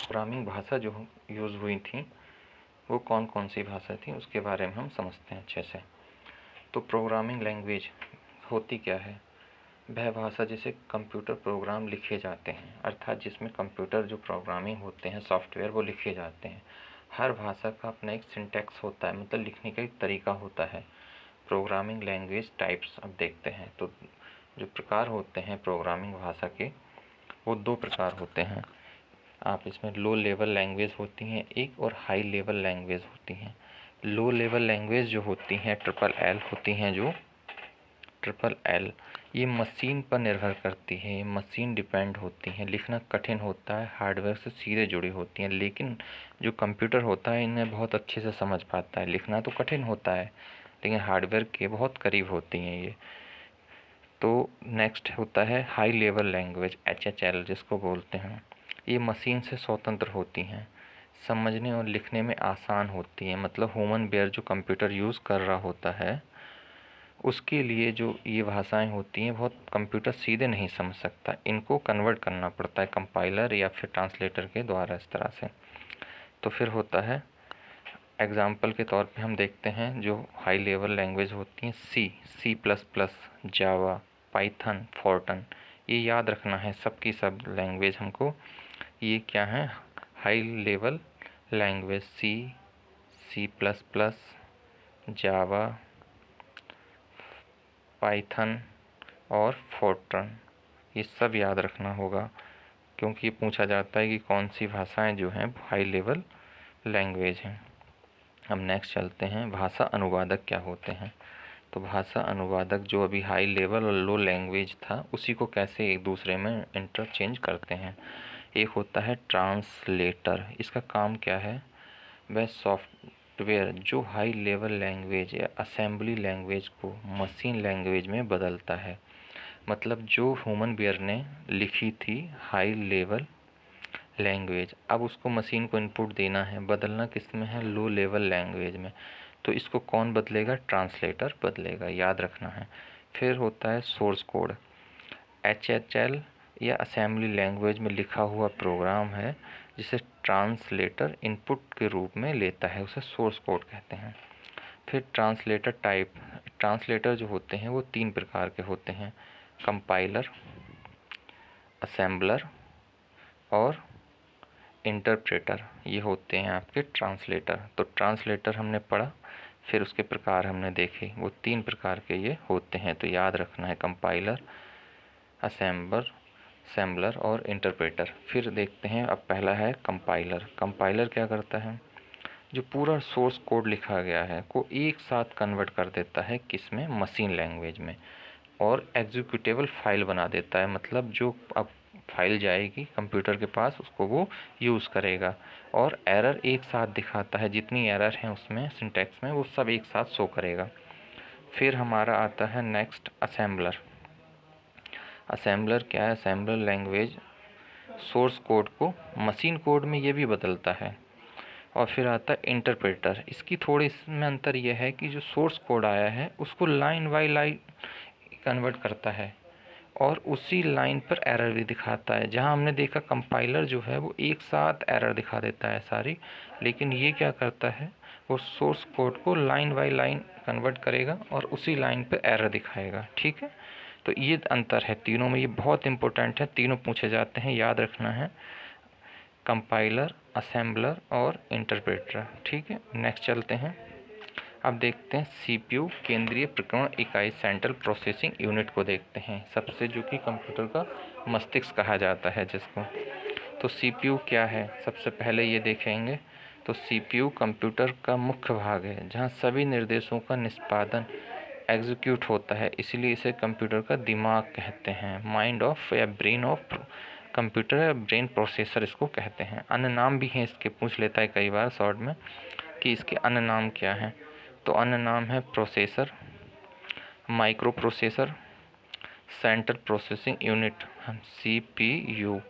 प्रोग्रामिंग भाषा जो यूज़ हुई थी वो कौन कौन सी भाषा थी उसके बारे में हम समझते हैं अच्छे से। तो प्रोग्रामिंग लैंग्वेज होती क्या है? वह भाषा जिसे कंप्यूटर प्रोग्राम लिखे जाते हैं, अर्थात जिसमें कंप्यूटर जो प्रोग्रामिंग होते हैं सॉफ्टवेयर वो लिखे जाते हैं। हर भाषा का अपना एक सिंटैक्स होता है, मतलब लिखने का एक तरीका होता है। प्रोग्रामिंग लैंग्वेज टाइप्स अब देखते हैं। तो जो प्रकार होते हैं प्रोग्रामिंग भाषा के वो दो प्रकार होते हैं। आप इसमें लो लेवल लैंग्वेज होती हैं एक, और हाई लेवल लैंग्वेज होती हैं। लो लेवल लैंग्वेज जो होती हैं ट्रिपल एल होती हैं, जो ट्रिपल एल ये मशीन पर निर्भर करती है, ये मशीन डिपेंड होती हैं। लिखना कठिन होता है, हार्डवेयर से सीधे जुड़ी होती हैं, लेकिन जो कंप्यूटर होता है इन्हें बहुत अच्छे से समझ पाता है। लिखना तो कठिन होता है लेकिन हार्डवेयर के बहुत करीब होती हैं ये। तो नेक्स्ट होता है हाई लेवल लैंग्वेज, HHL जिसको बोलते हैं। ये मशीन से स्वतंत्र होती हैं, समझने और लिखने में आसान होती हैं। मतलब ह्यूमन बेयर जो कंप्यूटर यूज़ कर रहा होता है उसके लिए जो ये भाषाएं होती हैं बहुत कंप्यूटर सीधे नहीं समझ सकता, इनको कन्वर्ट करना पड़ता है कंपाइलर या फिर ट्रांसलेटर के द्वारा इस तरह से। तो फिर होता है एग्जाम्पल के तौर पे हम देखते हैं जो हाई लेवल लैंग्वेज होती हैं C++, जावा, पाइथन, फोर्टन। ये याद रखना है सबकी सब लैंग्वेज हमको। ये क्या है? हाई लेवल लैंग्वेज C++, जावा, पाइथन और फोर्ट्रन, ये सब याद रखना होगा क्योंकि ये पूछा जाता है कि कौन सी भाषाएं जो हैं हाई लेवल लैंग्वेज हैं। हम नेक्स्ट चलते हैं, भाषा अनुवादक क्या होते हैं। तो भाषा अनुवादक जो अभी हाई लेवल और लो लैंग्वेज था उसी को कैसे एक दूसरे में इंटरचेंज करते हैं। एक होता है ट्रांसलेटर। इसका काम क्या है? वह सॉफ्टवेयर जो हाई लेवल लैंग्वेज या असेंबली लैंग्वेज को मशीन लैंग्वेज में बदलता है। मतलब जो ह्यूमन बेयर ने लिखी थी हाई लेवल लैंग्वेज, अब उसको मशीन को इनपुट देना है, बदलना किस में है? लो लेवल लैंग्वेज में। तो इसको कौन बदलेगा? ट्रांसलेटर बदलेगा, याद रखना है। फिर होता है सोर्स कोड। HHL या असेंबली लैंग्वेज में लिखा हुआ प्रोग्राम है जिसे ट्रांसलेटर इनपुट के रूप में लेता है, उसे सोर्स कोड कहते हैं। फिर ट्रांसलेटर टाइप। ट्रांसलेटर जो होते हैं वो तीन प्रकार के होते हैं, कंपाइलर, असेंबलर और इंटरप्रेटर। ये होते हैं आपके ट्रांसलेटर। तो ट्रांसलेटर हमने पढ़ा, फिर उसके प्रकार हमने देखे, वो तीन प्रकार के ये होते हैं। तो याद रखना है कंपाइलर, असेंबलर और इंटरप्रेटर। फिर देखते हैं, अब पहला है कंपाइलर। कंपाइलर क्या करता है? जो पूरा सोर्स कोड लिखा गया है को एक साथ कन्वर्ट कर देता है किस में? मशीन लैंग्वेज में, और एग्जीक्यूटेबल फाइल बना देता है। मतलब जो अब फाइल जाएगी कंप्यूटर के पास उसको वो यूज़ करेगा, और एरर एक साथ दिखाता है, जितनी एरर हैं उसमें सिंटैक्स में वो सब एक साथ शो करेगा। फिर हमारा आता है नेक्स्ट असेंबलर। असेंबलर क्या है? असेंबलर लैंग्वेज सोर्स कोड को मशीन कोड में ये भी बदलता है। और फिर आता है इंटरप्रेटर। इसकी थोड़ी इसमें अंतर यह है कि जो सोर्स कोड आया है उसको लाइन बाय लाइन कन्वर्ट करता है और उसी लाइन पर एरर भी दिखाता है। जहां हमने देखा कंपाइलर जो है वो एक साथ एरर दिखा देता है सारी, लेकिन ये क्या करता है? वो सोर्स कोड को लाइन बाय लाइन कन्वर्ट करेगा और उसी लाइन पर एरर दिखाएगा। ठीक है, तो ये अंतर है तीनों में, ये बहुत इंपॉर्टेंट है, तीनों पूछे जाते हैं, याद रखना है, कंपाइलर, असेंबलर और इंटरप्रेटर। ठीक है, नेक्स्ट चलते हैं। अब देखते हैं CPU केंद्रीय प्रकरण इकाई, सेंट्रल प्रोसेसिंग यूनिट को देखते हैं, सबसे जो कि कंप्यूटर का मस्तिष्क कहा जाता है जिसको। तो CPU क्या है? सबसे पहले ये देखेंगे। तो CPU कंप्यूटर का मुख्य भाग है जहाँ सभी निर्देशों का निष्पादन एग्जीक्यूट होता है, इसलिए इसे कंप्यूटर का दिमाग कहते हैं। माइंड ऑफ या ब्रेन ऑफ कंप्यूटर या ब्रेन प्रोसेसर इसको कहते हैं। अन्य नाम भी हैं इसके, पूछ लेता है कई बार शॉर्ट में कि इसके अन्य नाम क्या हैं। तो अन्य नाम है processor, micro processor, central processing unit, हम CPU,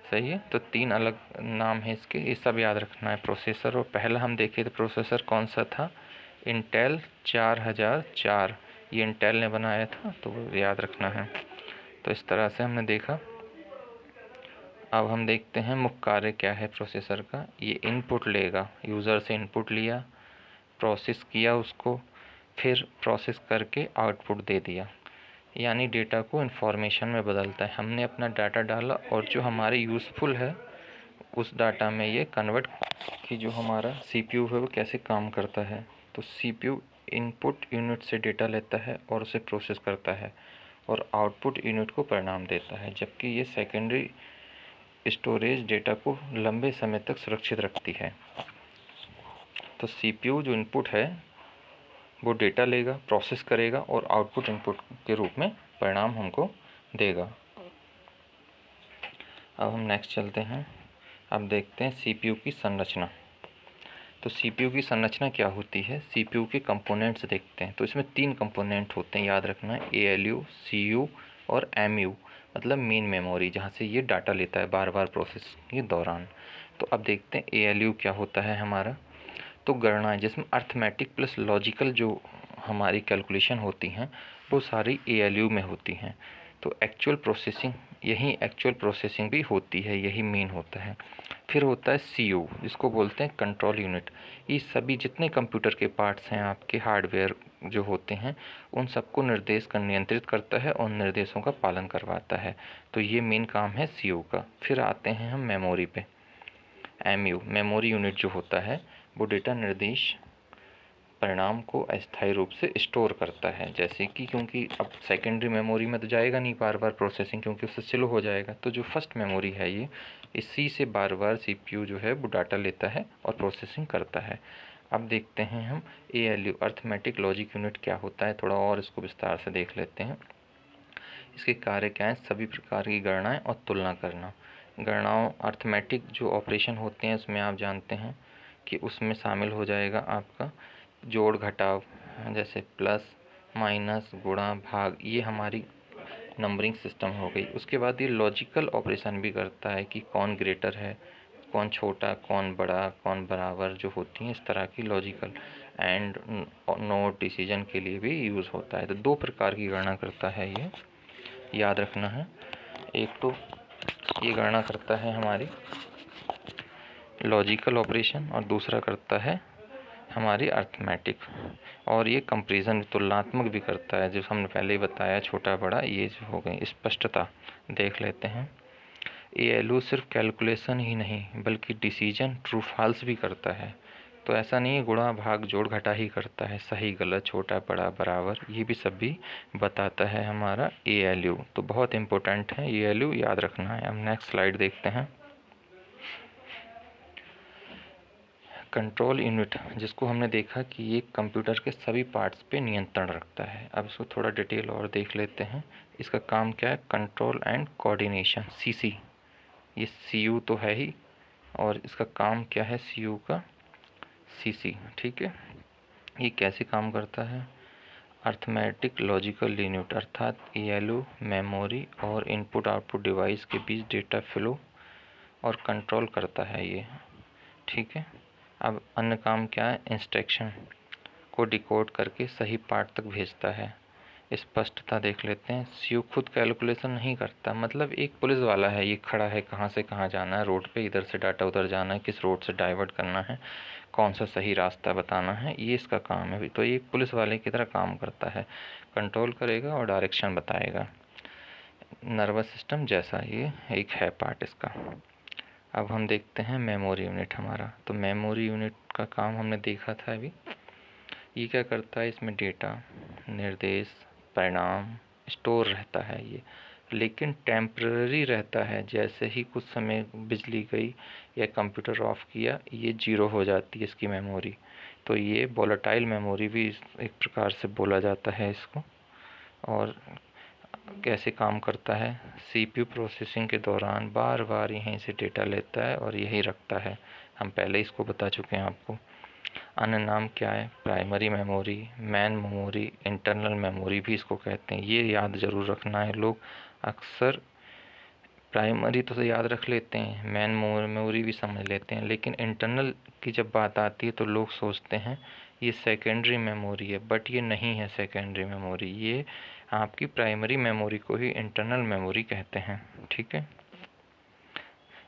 सही है। तो 3 अलग नाम है इसके, ये सब याद रखना है। प्रोसेसर, और पहला हम देखे थे प्रोसेसर कौन सा था, इंटेल 4004, ये इंटेल ने बनाया था, तो वो याद रखना है। तो इस तरह से हमने देखा। अब हम देखते हैं मुख्य कार्य क्या है प्रोसेसर का। ये इनपुट लेगा, यूज़र से इनपुट लिया, प्रोसेस किया उसको, फिर प्रोसेस करके आउटपुट दे दिया, यानी डेटा को इन्फॉर्मेशन में बदलता है। हमने अपना डाटा डाला और जो हमारे यूज़फुल है उस डाटा में ये कन्वर्ट, कि जो हमारा CPU है वो कैसे काम करता है। तो CPU इनपुट यूनिट से डेटा लेता है और उसे प्रोसेस करता है और आउटपुट यूनिट को परिणाम देता है, जबकि ये सेकेंडरी स्टोरेज डेटा को लंबे समय तक सुरक्षित रखती है। तो CPU जो इनपुट है वो डेटा लेगा, प्रोसेस करेगा और आउटपुट इनपुट के रूप में परिणाम हमको देगा। अब हम नेक्स्ट चलते हैं। अब देखते हैं CPU की संरचना। तो CPU की संरचना क्या होती है, CPU के कंपोनेंट्स देखते हैं। तो इसमें 3 कंपोनेंट होते हैं, याद रखना है, ALU, CU और MU, मतलब मेन मेमोरी, जहाँ से ये डाटा लेता है बार बार प्रोसेस के दौरान। तो अब देखते हैं ALU क्या होता है हमारा। तो गणना, जिसमें अर्थमेटिक प्लस लॉजिकल जो हमारी कैलकुलेशन होती हैं वो सारी ALU में होती हैं। तो एक्चुअल प्रोसेसिंग, यही एक्चुअल प्रोसेसिंग भी होती है, यही मेन होता है। फिर होता है CU, जिसको बोलते हैं कंट्रोल यूनिट। ये सभी जितने कंप्यूटर के पार्ट्स हैं आपके, हार्डवेयर जो होते हैं, उन सबको निर्देश कर नियंत्रित करता है और निर्देशों का पालन करवाता है। तो ये मेन काम है CU का। फिर आते हैं हम मेमोरी पे। MU, मेमोरी यूनिट जो होता है वो डेटा निर्देश परिणाम को अस्थायी रूप से स्टोर करता है, जैसे कि, क्योंकि अब सेकेंडरी मेमोरी में तो जाएगा नहीं बार बार प्रोसेसिंग, क्योंकि उससे स्लो हो जाएगा। तो जो फर्स्ट मेमोरी है ये, इसी से बार बार CPU जो है वो डाटा लेता है और प्रोसेसिंग करता है। अब देखते हैं हम ALU, अर्थमेटिक लॉजिक यूनिट, क्या होता है, थोड़ा और इसको विस्तार से देख लेते हैं। इसके कार्य क्या है, सभी प्रकार की गणनाएँ और तुलना करना। गणनाओं, अर्थमेटिक जो ऑपरेशन होते हैं उसमें आप जानते हैं कि उसमें शामिल हो जाएगा आपका जोड़ घटाव, जैसे प्लस माइनस गुणा भाग, ये हमारी नंबरिंग सिस्टम हो गई। उसके बाद ये लॉजिकल ऑपरेशन भी करता है कि कौन ग्रेटर है, कौन छोटा, कौन बड़ा, कौन बराबर, जो होती हैं इस तरह की लॉजिकल एंड नोट डिसीजन के लिए भी यूज़ होता है। तो 2 प्रकार की गणना करता है ये, याद रखना है। एक तो ये गणना करता है हमारी लॉजिकल ऑपरेशन और दूसरा करता है हमारी अर्थमेटिक, और ये कंपैरिजन, तुलनात्मक भी करता है, जो हमने पहले ही बताया, छोटा बड़ा, ये जो हो गई स्पष्टता। देख लेते हैं। ALU सिर्फ कैलकुलेशन ही नहीं बल्कि डिसीजन ट्रू फॉल्स भी करता है। तो ऐसा नहीं है गुणा भाग जोड़ घटा ही करता है, सही गलत, छोटा बड़ा बराबर, ये भी सब भी बताता है हमारा ALU। तो बहुत इम्पोर्टेंट है ALU, याद रखना है। हम नेक्स्ट स्लाइड देखते हैं। कंट्रोल यूनिट, जिसको हमने देखा कि ये कंप्यूटर के सभी पार्ट्स पे नियंत्रण रखता है। अब इसको थोड़ा डिटेल और देख लेते हैं। इसका काम क्या है, कंट्रोल एंड कोऑर्डिनेशन, CC। ये CU तो है ही, और इसका काम क्या है CU का, CC, ठीक है। ये कैसे काम करता है, अर्थमेटिक लॉजिकल यूनिट, अर्थात ALU मेमोरी और इनपुट आउटपुट डिवाइस के बीच डेटा फ्लो और कंट्रोल करता है ये, ठीक है। अब अन्य काम क्या है, इंस्ट्रक्शन को डिकोड करके सही पार्ट तक भेजता है। स्पष्टता देख लेते हैं। CU खुद कैलकुलेशन नहीं करता, मतलब एक पुलिस वाला है, ये खड़ा है, कहाँ से कहाँ जाना है रोड पे, इधर से डाटा उधर जाना है, किस रोड से डाइवर्ट करना है, कौन सा सही रास्ता बताना है, ये इसका काम है। तो ये पुलिस वाले की तरह काम करता है, कंट्रोल करेगा और डायरेक्शन बताएगा। नर्वस सिस्टम जैसा ये एक है पार्ट इसका। अब हम देखते हैं मेमोरी यूनिट हमारा। तो मेमोरी यूनिट का काम हमने देखा था अभी। ये क्या करता है, इसमें डेटा, निर्देश, परिणाम स्टोर रहता है ये, लेकिन टेम्पररी रहता है। जैसे ही कुछ समय बिजली गई या कंप्यूटर ऑफ किया, ये जीरो हो जाती है इसकी मेमोरी। तो ये वोलेटाइल मेमोरी भी एक प्रकार से बोला जाता है इसको। और कैसे काम करता है, CPU प्रोसेसिंग के दौरान बार बार यहीं से डेटा लेता है और यही रखता है। हम पहले इसको बता चुके हैं आपको। अन्य नाम क्या है? Primary memory, man memory, internal memory भी इसको कहते हैं। ये याद ज़रूर रखना है। लोग अक्सर प्राइमरी तो याद रख लेते हैं, मैन मेमोरी भी समझ लेते हैं, लेकिन इंटरनल की जब बात आती है तो लोग सोचते हैं ये सेकेंडरी मेमोरी है, बट ये नहीं है सेकेंडरी मेमोरी। ये आपकी प्राइमरी मेमोरी को ही इंटरनल मेमोरी कहते हैं। ठीक है,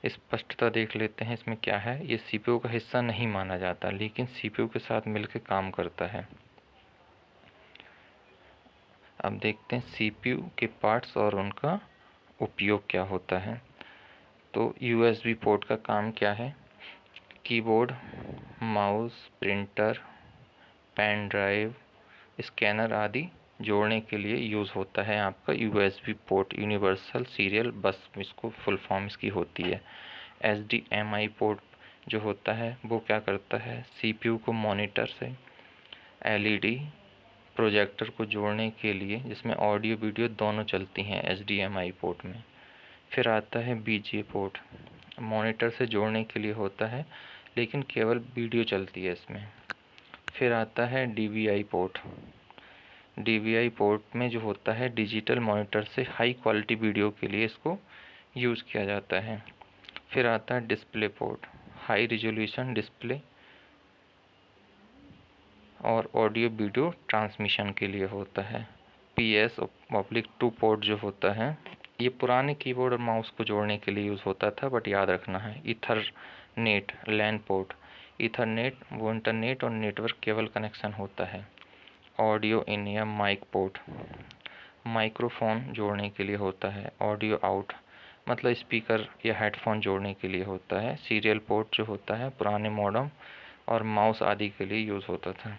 स्पष्टता देख लेते हैं इसमें क्या है। ये सीपीयू का हिस्सा नहीं माना जाता, लेकिन सीपीयू के साथ मिलकर काम करता है। अब देखते हैं सीपीयू के पार्ट्स और उनका उपयोग क्या होता है। तो यूएसबी पोर्ट का काम क्या है? Keyboard, mouse, printer, pen drive, scanner आदि जोड़ने के लिए यूज़ होता है आपका यूएसबी पोर्ट, यूनिवर्सल सीरियल बस इसको फुल फॉर्म इसकी होती है। एचडीएमआई पोर्ट जो होता है वो क्या करता है? सीपीयू को मॉनिटर से एलईडी प्रोजेक्टर को जोड़ने के लिए, जिसमें ऑडियो वीडियो दोनों चलती हैं एचडीएमआई पोर्ट में। फिर आता है बीजीए पोर्ट, मॉनिटर से जोड़ने के लिए होता है, लेकिन केवल वीडियो चलती है इसमें। फिर आता है डीवीआई पोर्ट। डीवीआई पोर्ट में जो होता है डिजिटल मॉनिटर से हाई क्वालिटी वीडियो के लिए इसको यूज़ किया जाता है। फिर आता है display port, high resolution display और ऑडियो वीडियो ट्रांसमिशन के लिए होता है। पीएस पब्लिक टू पोर्ट जो होता है, ये पुराने कीबोर्ड और माउस को जोड़ने के लिए यूज़ होता था, बट याद रखना है। ईथरनेट लैन पोर्ट, ईथरनेट वो इंटरनेट और नेटवर्क केबल कनेक्शन होता है। ऑडियो इन या माइक पोर्ट, माइक्रोफोन जोड़ने के लिए होता है। ऑडियो आउट मतलब स्पीकर या हेडफोन जोड़ने के लिए होता है। सीरियल पोर्ट जो होता है पुराने मॉडेम और माउस आदि के लिए यूज़ होता था।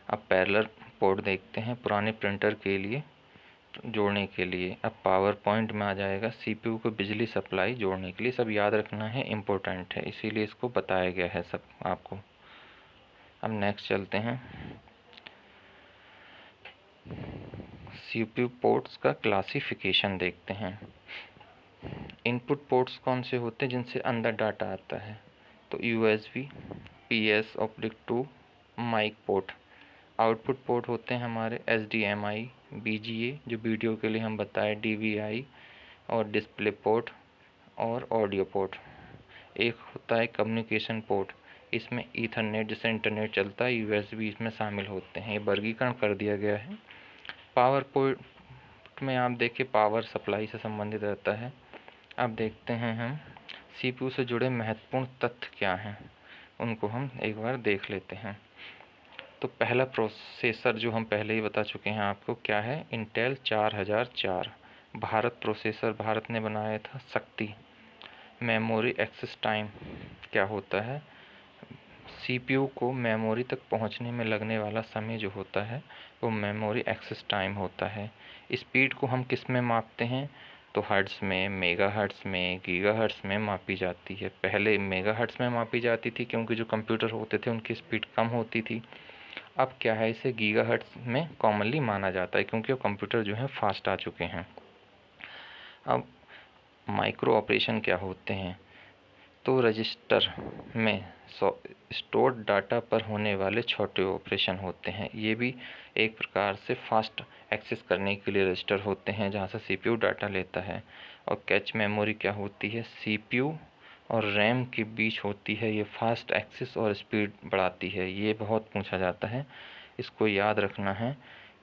अब पैरेलल पोर्ट देखते हैं, पुराने प्रिंटर के लिए जोड़ने के लिए। अब पावर पॉइंट में आ जाएगा, सीपीयू को बिजली सप्लाई जोड़ने के लिए। सब याद रखना है, इम्पोर्टेंट है, इसीलिए इसको बताया गया है सब आपको। अब नेक्स्ट चलते हैं, सीपीयू पोर्ट्स का क्लासिफिकेशन देखते हैं। इनपुट पोर्ट्स कौन से होते हैं? जिनसे अंदर डाटा आता है, तो USB, PS/2, mic port. Output port होते हैं हमारे एचडीएमआई, बीजीए जो वीडियो के लिए हम बताए, डीवीआई और डिस्प्ले पोर्ट और ऑडियो पोर्ट। एक होता है कम्युनिकेशन पोर्ट, इसमें ईथरनेट जैसे इंटरनेट चलता है, यूएसबी इसमें शामिल होते हैं। ये वर्गीकरण कर दिया गया है। पावर पोर्ट में आप देखिए पावर सप्लाई से संबंधित रहता है। अब देखते हैं हम सीपीयू से जुड़े महत्वपूर्ण तथ्य क्या हैं, उनको हम एक बार देख लेते हैं। तो पहला प्रोसेसर जो हम पहले ही बता चुके हैं आपको क्या है, इंटेल 4004 भारत प्रोसेसर, भारत ने बनाया था। शक्ति, मेमोरी एक्सेस टाइम क्या होता है? सीपीयू को मेमोरी तक पहुंचने में लगने वाला समय जो होता है वो मेमोरी एक्सेस टाइम होता है। स्पीड को हम किस में मापते हैं? तो हर्ट्ज़ में, मेगाहर्ट्ज़ में, गीगाहर्ट्ज़ में मापी जाती है। पहले मेगाहर्ट्ज़ में मापी जाती थी क्योंकि जो कंप्यूटर होते थे उनकी स्पीड कम होती थी। अब क्या है, इसे गीगाहर्ट्ज़ में कॉमनली माना जाता है क्योंकि वो कंप्यूटर जो है फास्ट आ चुके हैं। अब माइक्रो ऑपरेशन क्या होते हैं? तो रजिस्टर में स्टोर्ड डाटा पर होने वाले छोटे ऑपरेशन होते हैं। ये भी एक प्रकार से फास्ट एक्सेस करने के लिए रजिस्टर होते हैं जहाँ से सीपीयू डाटा लेता है। और कैच मेमोरी क्या होती है? सीपीयू और रैम के बीच होती है, ये फास्ट एक्सेस और स्पीड बढ़ाती है। ये बहुत पूछा जाता है, इसको याद रखना है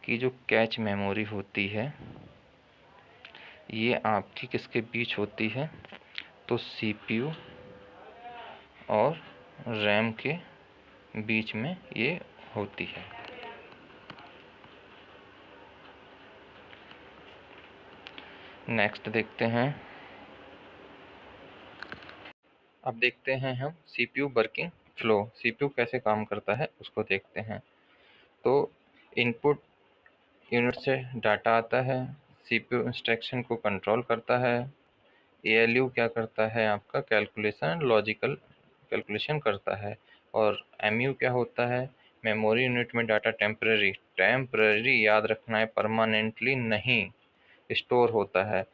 कि जो कैच मेमोरी होती है ये आपकी किसके बीच होती है? तो सीपीयू और रैम के बीच में ये होती है। नेक्स्ट देखते हैं, अब देखते हैं हम सीपीयू वर्किंग फ्लो, सीपीयू कैसे काम करता है उसको देखते हैं। तो इनपुट यूनिट से डाटा आता है, सीपीयू इंस्ट्रक्शन को कंट्रोल करता है, एएलयू क्या करता है आपका कैलकुलेशन, लॉजिकल कैलकुलेशन करता है। और एमयू क्या होता है? मेमोरी यूनिट में डाटा टेम्पररी याद रखना है, परमानेंटली नहीं स्टोर होता है।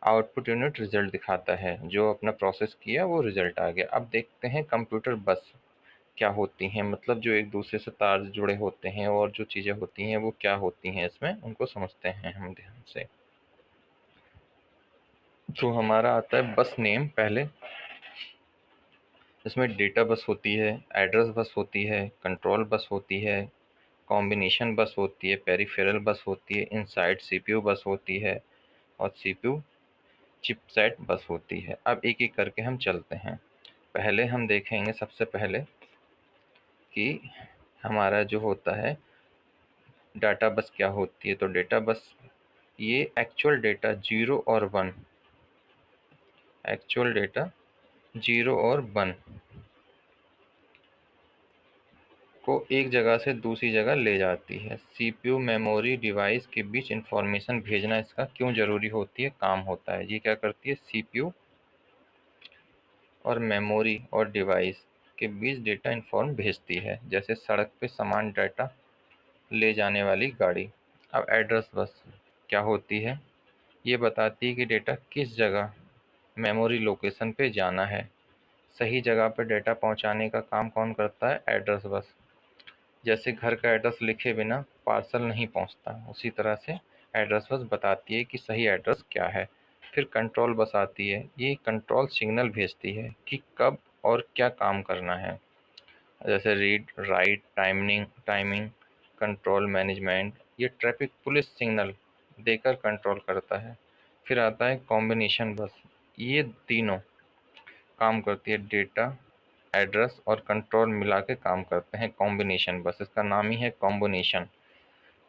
आउटपुट यूनिट रिजल्ट दिखाता है, जो अपना प्रोसेस किया वो रिजल्ट आ गया। अब देखते हैं कंप्यूटर बस। क्या होती हैं, मतलब जो एक दूसरे से तार जुड़े होते हैं और जो चीज़ें होती हैं वो क्या होती हैं इसमें, उनको समझते हैं हम ध्यान से। तो हमारा आता है बस नेम पहले, इसमें डेटा बस होती है, एड्रेस बस होती है, कंट्रोल बस होती है, कॉम्बिनेशन बस होती है, पेरिफेरल बस होती है, इनसाइड सीपीयू बस होती है और सीपीयू चिपसेट बस होती है। अब एक एक करके हम चलते हैं। पहले हम देखेंगे सबसे पहले कि हमारा जो होता है डाटा बस क्या होती है। तो डेटा बस ये एक्चुअल डेटा 0 और 1, एक्चुअल डेटा 0 और 1 को एक जगह से दूसरी जगह ले जाती है। सीपीयू मेमोरी डिवाइस के बीच इंफॉर्मेशन भेजना इसका क्यों ज़रूरी होती है, काम होता है। ये क्या करती है, सीपीयू और मेमोरी और डिवाइस के बीच डेटा इन्फॉर्म भेजती है, जैसे सड़क पे सामान डाटा ले जाने वाली गाड़ी। अब एड्रेस बस क्या होती है, ये बताती है कि डेटा किस जगह मेमोरी लोकेशन पे जाना है। सही जगह पर डेटा पहुंचाने का काम कौन करता है, एड्रेस बस। जैसे घर का एड्रेस लिखे बिना पार्सल नहीं पहुंचता, उसी तरह से एड्रेस बस बताती है कि सही एड्रेस क्या है। फिर कंट्रोल बस आती है, ये कंट्रोल सिग्नल भेजती है कि कब और क्या काम करना है, जैसे read write timing control management. ये ट्रैफिक पुलिस सिग्नल देकर कंट्रोल करता है। फिर आता है कॉम्बिनेशन बस, ये तीनों काम करती है, डेटा एड्रेस और कंट्रोल मिला के काम करते हैं कॉम्बिनेशन बस, इसका नाम ही है कॉम्बिनेशन।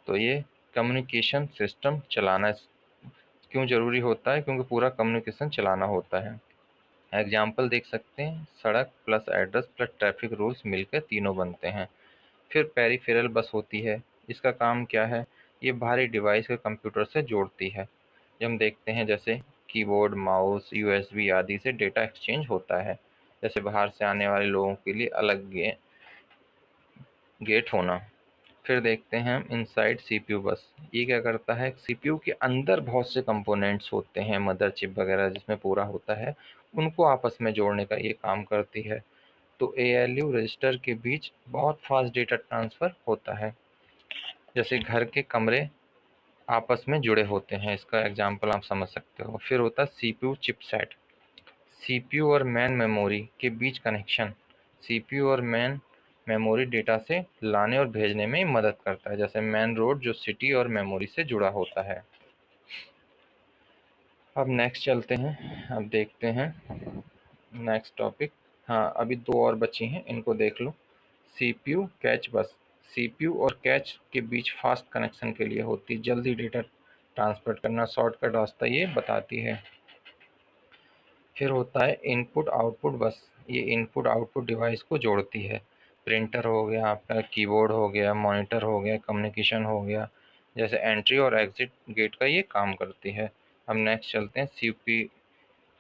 तो ये कम्युनिकेशन सिस्टम चलाना क्यों ज़रूरी होता है, क्योंकि पूरा कम्युनिकेशन चलाना होता है। एग्जाम्पल देख सकते हैं, सड़क plus address plus traffic rules मिलकर तीनों बनते हैं। फिर पेरिफेरल बस होती है, इसका काम क्या है, ये बाहरी डिवाइस को कंप्यूटर से जोड़ती है। जब हम देखते हैं जैसे कीबोर्ड माउस यूएसबी आदि से डेटा एक्सचेंज होता है, जैसे बाहर से आने वाले लोगों के लिए अलग गेट होना। फिर देखते हैं हम इनसाइड सीपीयू बस, ये क्या करता है, सीपीयू के अंदर बहुत से कंपोनेंट्स होते हैं, मदर चिप वगैरह जिसमें पूरा होता है, उनको आपस में जोड़ने का ये काम करती है। तो एएलयू रजिस्टर के बीच बहुत फास्ट डेटा ट्रांसफ़र होता है, जैसे घर के कमरे आपस में जुड़े होते हैं, इसका एग्जांपल आप समझ सकते हो। फिर होता है सीपीयू चिपसेट, सीपीयू और मेन मेमोरी के बीच कनेक्शन। सीपीयू और मेन मेमोरी डेटा से लाने और भेजने में मदद करता है, जैसे मेन रोड जो सिटी और मेमोरी से जुड़ा होता है। अब नेक्स्ट चलते हैं, अब देखते हैं नेक्स्ट टॉपिक। हाँ, अभी दो और बची हैं, इनको देख लो। सीपीयू कैच बस, सीपीयू और कैच के बीच फास्ट कनेक्शन के लिए होती है, जल्दी डेटा ट्रांसफर करना, शॉर्टकट रास्ता ये बताती है। फिर होता है इनपुट आउटपुट बस, ये इनपुट आउटपुट डिवाइस को जोड़ती है। प्रिंटर हो गया, आपका कीबोर्ड हो गया, मॉनिटर हो गया, कम्युनिकेशन हो गया, जैसे एंट्री और एग्जिट गेट का ये काम करती है। अब नेक्स्ट चलते हैं, सीपी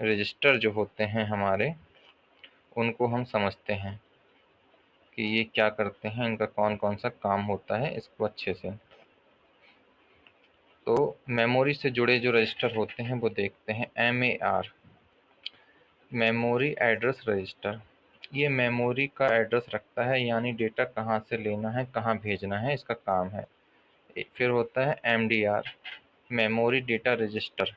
रजिस्टर जो होते हैं हमारे, उनको हम समझते हैं कि ये क्या करते हैं, इनका कौन कौन सा काम होता है, इसको अच्छे से। तो मेमोरी से जुड़े जो रजिस्टर होते हैं वो देखते हैं। MAR, मेमोरी एड्रेस रजिस्टर, ये मेमोरी का एड्रेस रखता है, यानी डेटा कहाँ से लेना है कहाँ भेजना है, इसका काम है। फिर होता है MDR, memory data register,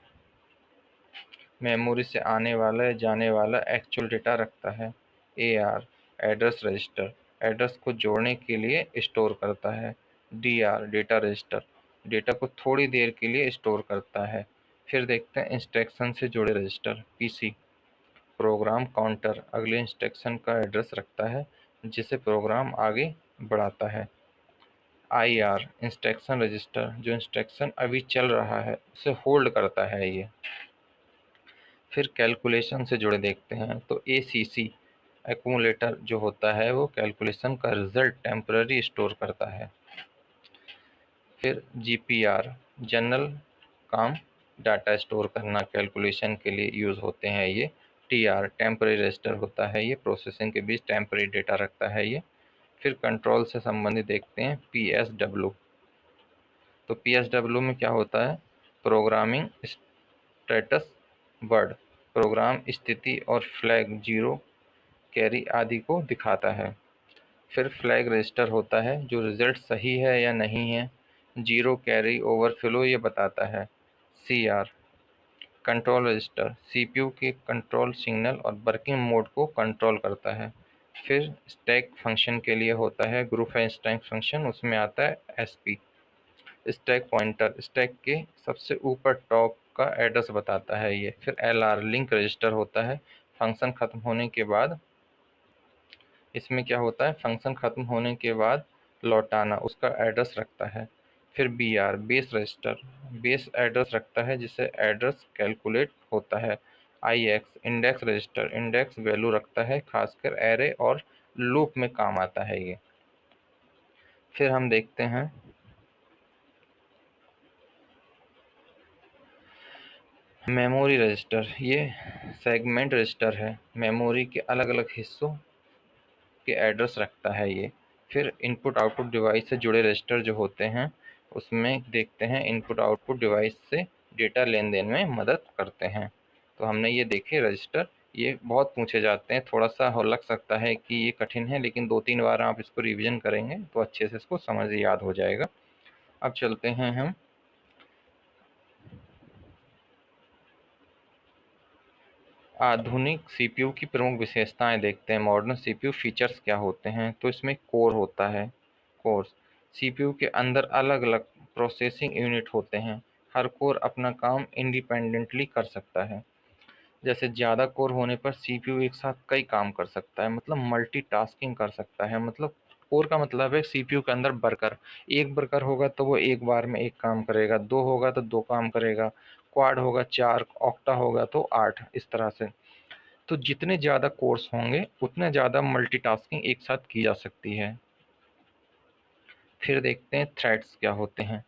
memory से आने वाला या जाने वाला एक्चुअल डेटा रखता है। AR, एड्रेस रजिस्टर, एड्रेस को जोड़ने के लिए स्टोर करता है। DR, डेटा रजिस्टर, डेटा को थोड़ी देर के लिए स्टोर करता है। फिर देखते हैं इंस्ट्रक्शन से जुड़े रजिस्टर। PC, प्रोग्राम काउंटर, अगले इंस्ट्रक्शन का एड्रेस रखता है जिसे प्रोग्राम आगे बढ़ाता है। IR, इंस्ट्रक्शन रजिस्टर, जो इंस्ट्रक्शन अभी चल रहा है उसे होल्ड करता है ये। फिर कैलकुलेशन से जुड़े देखते हैं, तो ACC, एक्यूमुलेटर जो होता है वो कैलकुलेशन का रिजल्ट टेम्पररी स्टोर करता है। फिर GPR, जनरल काम डाटा स्टोर करना, कैलकुलेशन के लिए यूज़ होते हैं ये। TR, टेम्पररी रजिस्टर होता है ये, प्रोसेसिंग के बीच टेम्पररी डेटा रखता है ये। फिर कंट्रोल से संबंधित देखते हैं PSW, तो PSW में क्या होता है, प्रोग्रामिंग स्टेटस वर्ड, प्रोग्राम स्थिति और फ्लैग जीरो कैरी आदि को दिखाता है। फिर फ्लैग रजिस्टर होता है जो रिज़ल्ट सही है या नहीं है, जीरो कैरी ओवरफ्लो ये बताता है। CR कंट्रोल रजिस्टर CPU के कंट्रोल सिग्नल और वर्किंग मोड को कंट्रोल करता है। फिर स्टैक फंक्शन के लिए होता है ग्रुप है स्टैक फंक्शन, उसमें आता है SP। स्टैक पॉइंटर स्टैक के सबसे ऊपर टॉप का एड्रेस बताता है ये। फिर LR लिंक रजिस्टर होता है, फंक्शन ख़त्म होने के बाद इसमें क्या होता है, फंक्शन ख़त्म होने के बाद लौटाना उसका एड्रेस रखता है। फिर BR base register base address रखता है जिससे एड्रेस कैलकुलेट होता है। IX index register index value रखता है, खासकर एरे और लूप में काम आता है ये। फिर हम देखते हैं मेमोरी रजिस्टर, ये सेगमेंट रजिस्टर है, मेमोरी के अलग अलग हिस्सों के एड्रेस रखता है ये। फिर इनपुट आउटपुट डिवाइस से जुड़े रजिस्टर जो होते हैं उसमें देखते हैं इनपुट आउटपुट डिवाइस से डेटा लेन देन में मदद करते हैं। तो हमने ये देखे रजिस्टर, ये बहुत पूछे जाते हैं, थोड़ा सा हो लग सकता है कि ये कठिन है, लेकिन 2-3 बार आप इसको रिवीजन करेंगे तो अच्छे से इसको समझ याद हो जाएगा। अब चलते हैं हम आधुनिक CPU की प्रमुख विशेषताएं देखते हैं। मॉडर्न CPU फीचर्स क्या होते हैं, तो इसमें कोर होता है। कोर CPU के अंदर अलग अलग प्रोसेसिंग यूनिट होते हैं, हर कोर अपना काम इंडिपेंडेंटली कर सकता है। जैसे ज़्यादा कोर होने पर CPU एक साथ कई काम कर सकता है, मतलब मल्टीटास्किंग कर सकता है। मतलब कोर का मतलब है CPU के अंदर वर्कर, एक वर्कर होगा तो वो एक बार में एक काम करेगा, दो होगा तो दो काम करेगा, क्वाड होगा 4, ऑक्टा होगा तो 8, इस तरह से। तो जितने ज़्यादा कोर्स होंगे उतने ज़्यादा मल्टीटास्किंग एक साथ की जा सकती है। फिर देखते हैं थ्रेड्स क्या होते हैं।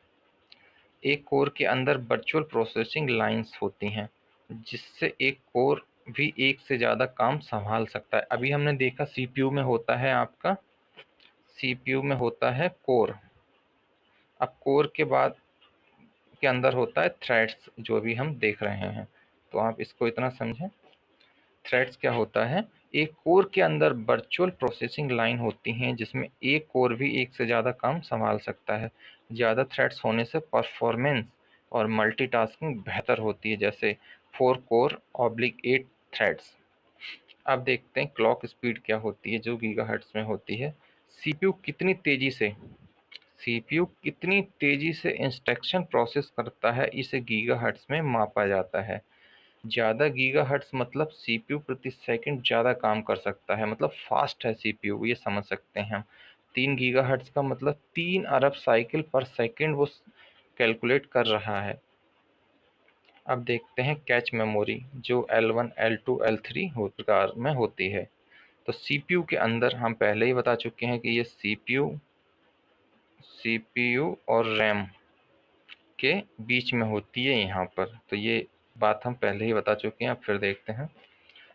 एक कोर के अंदर वर्चुअल प्रोसेसिंग लाइंस होती हैं, जिससे एक कोर भी एक से ज़्यादा काम संभाल सकता है। अभी हमने देखा CPU में होता है आपका, CPU में होता है कोर, अब कोर के बाद के अंदर होता है थ्रेड्स, जो भी हम देख रहे हैं। तो आप इसको इतना समझें। थ्रेड्स क्या होता है, एक कोर के अंदर वर्चुअल प्रोसेसिंग लाइन होती हैं जिसमें एक कोर भी एक से ज़्यादा काम संभाल सकता है। ज़्यादा थ्रेड्स होने से परफॉर्मेंस और मल्टीटास्किंग बेहतर होती है, जैसे 4 कोर ऑब्लिक 8 थ्रेड्स। अब देखते हैं क्लॉक स्पीड क्या होती है, जो गीगाहर्ट्ज़ में होती है। सीपीयू कितनी तेज़ी से सीपीयू कितनी तेज़ी से इंस्ट्रक्शन प्रोसेस करता है, इसे गीगाहर्ट्ज़ में मापा जाता है। ज़्यादा गीगाहर्ट्ज़ मतलब सीपीयू प्रति सेकंड ज़्यादा काम कर सकता है, मतलब फास्ट है सीपीयू, ये समझ सकते हैं हम। 3 गीगाहर्ट्ज़ का मतलब 3 अरब साइकिल पर सेकंड वो कैलकुलेट कर रहा है। अब देखते हैं कैच मेमोरी, जो L1, L2, L3 प्रकार में होती है। तो सीपीयू के अंदर हम पहले ही बता चुके हैं कि ये सीपीयू और रैम के बीच में होती है यहाँ पर, तो ये बात हम पहले ही बता चुके हैं। अब फिर देखते हैं,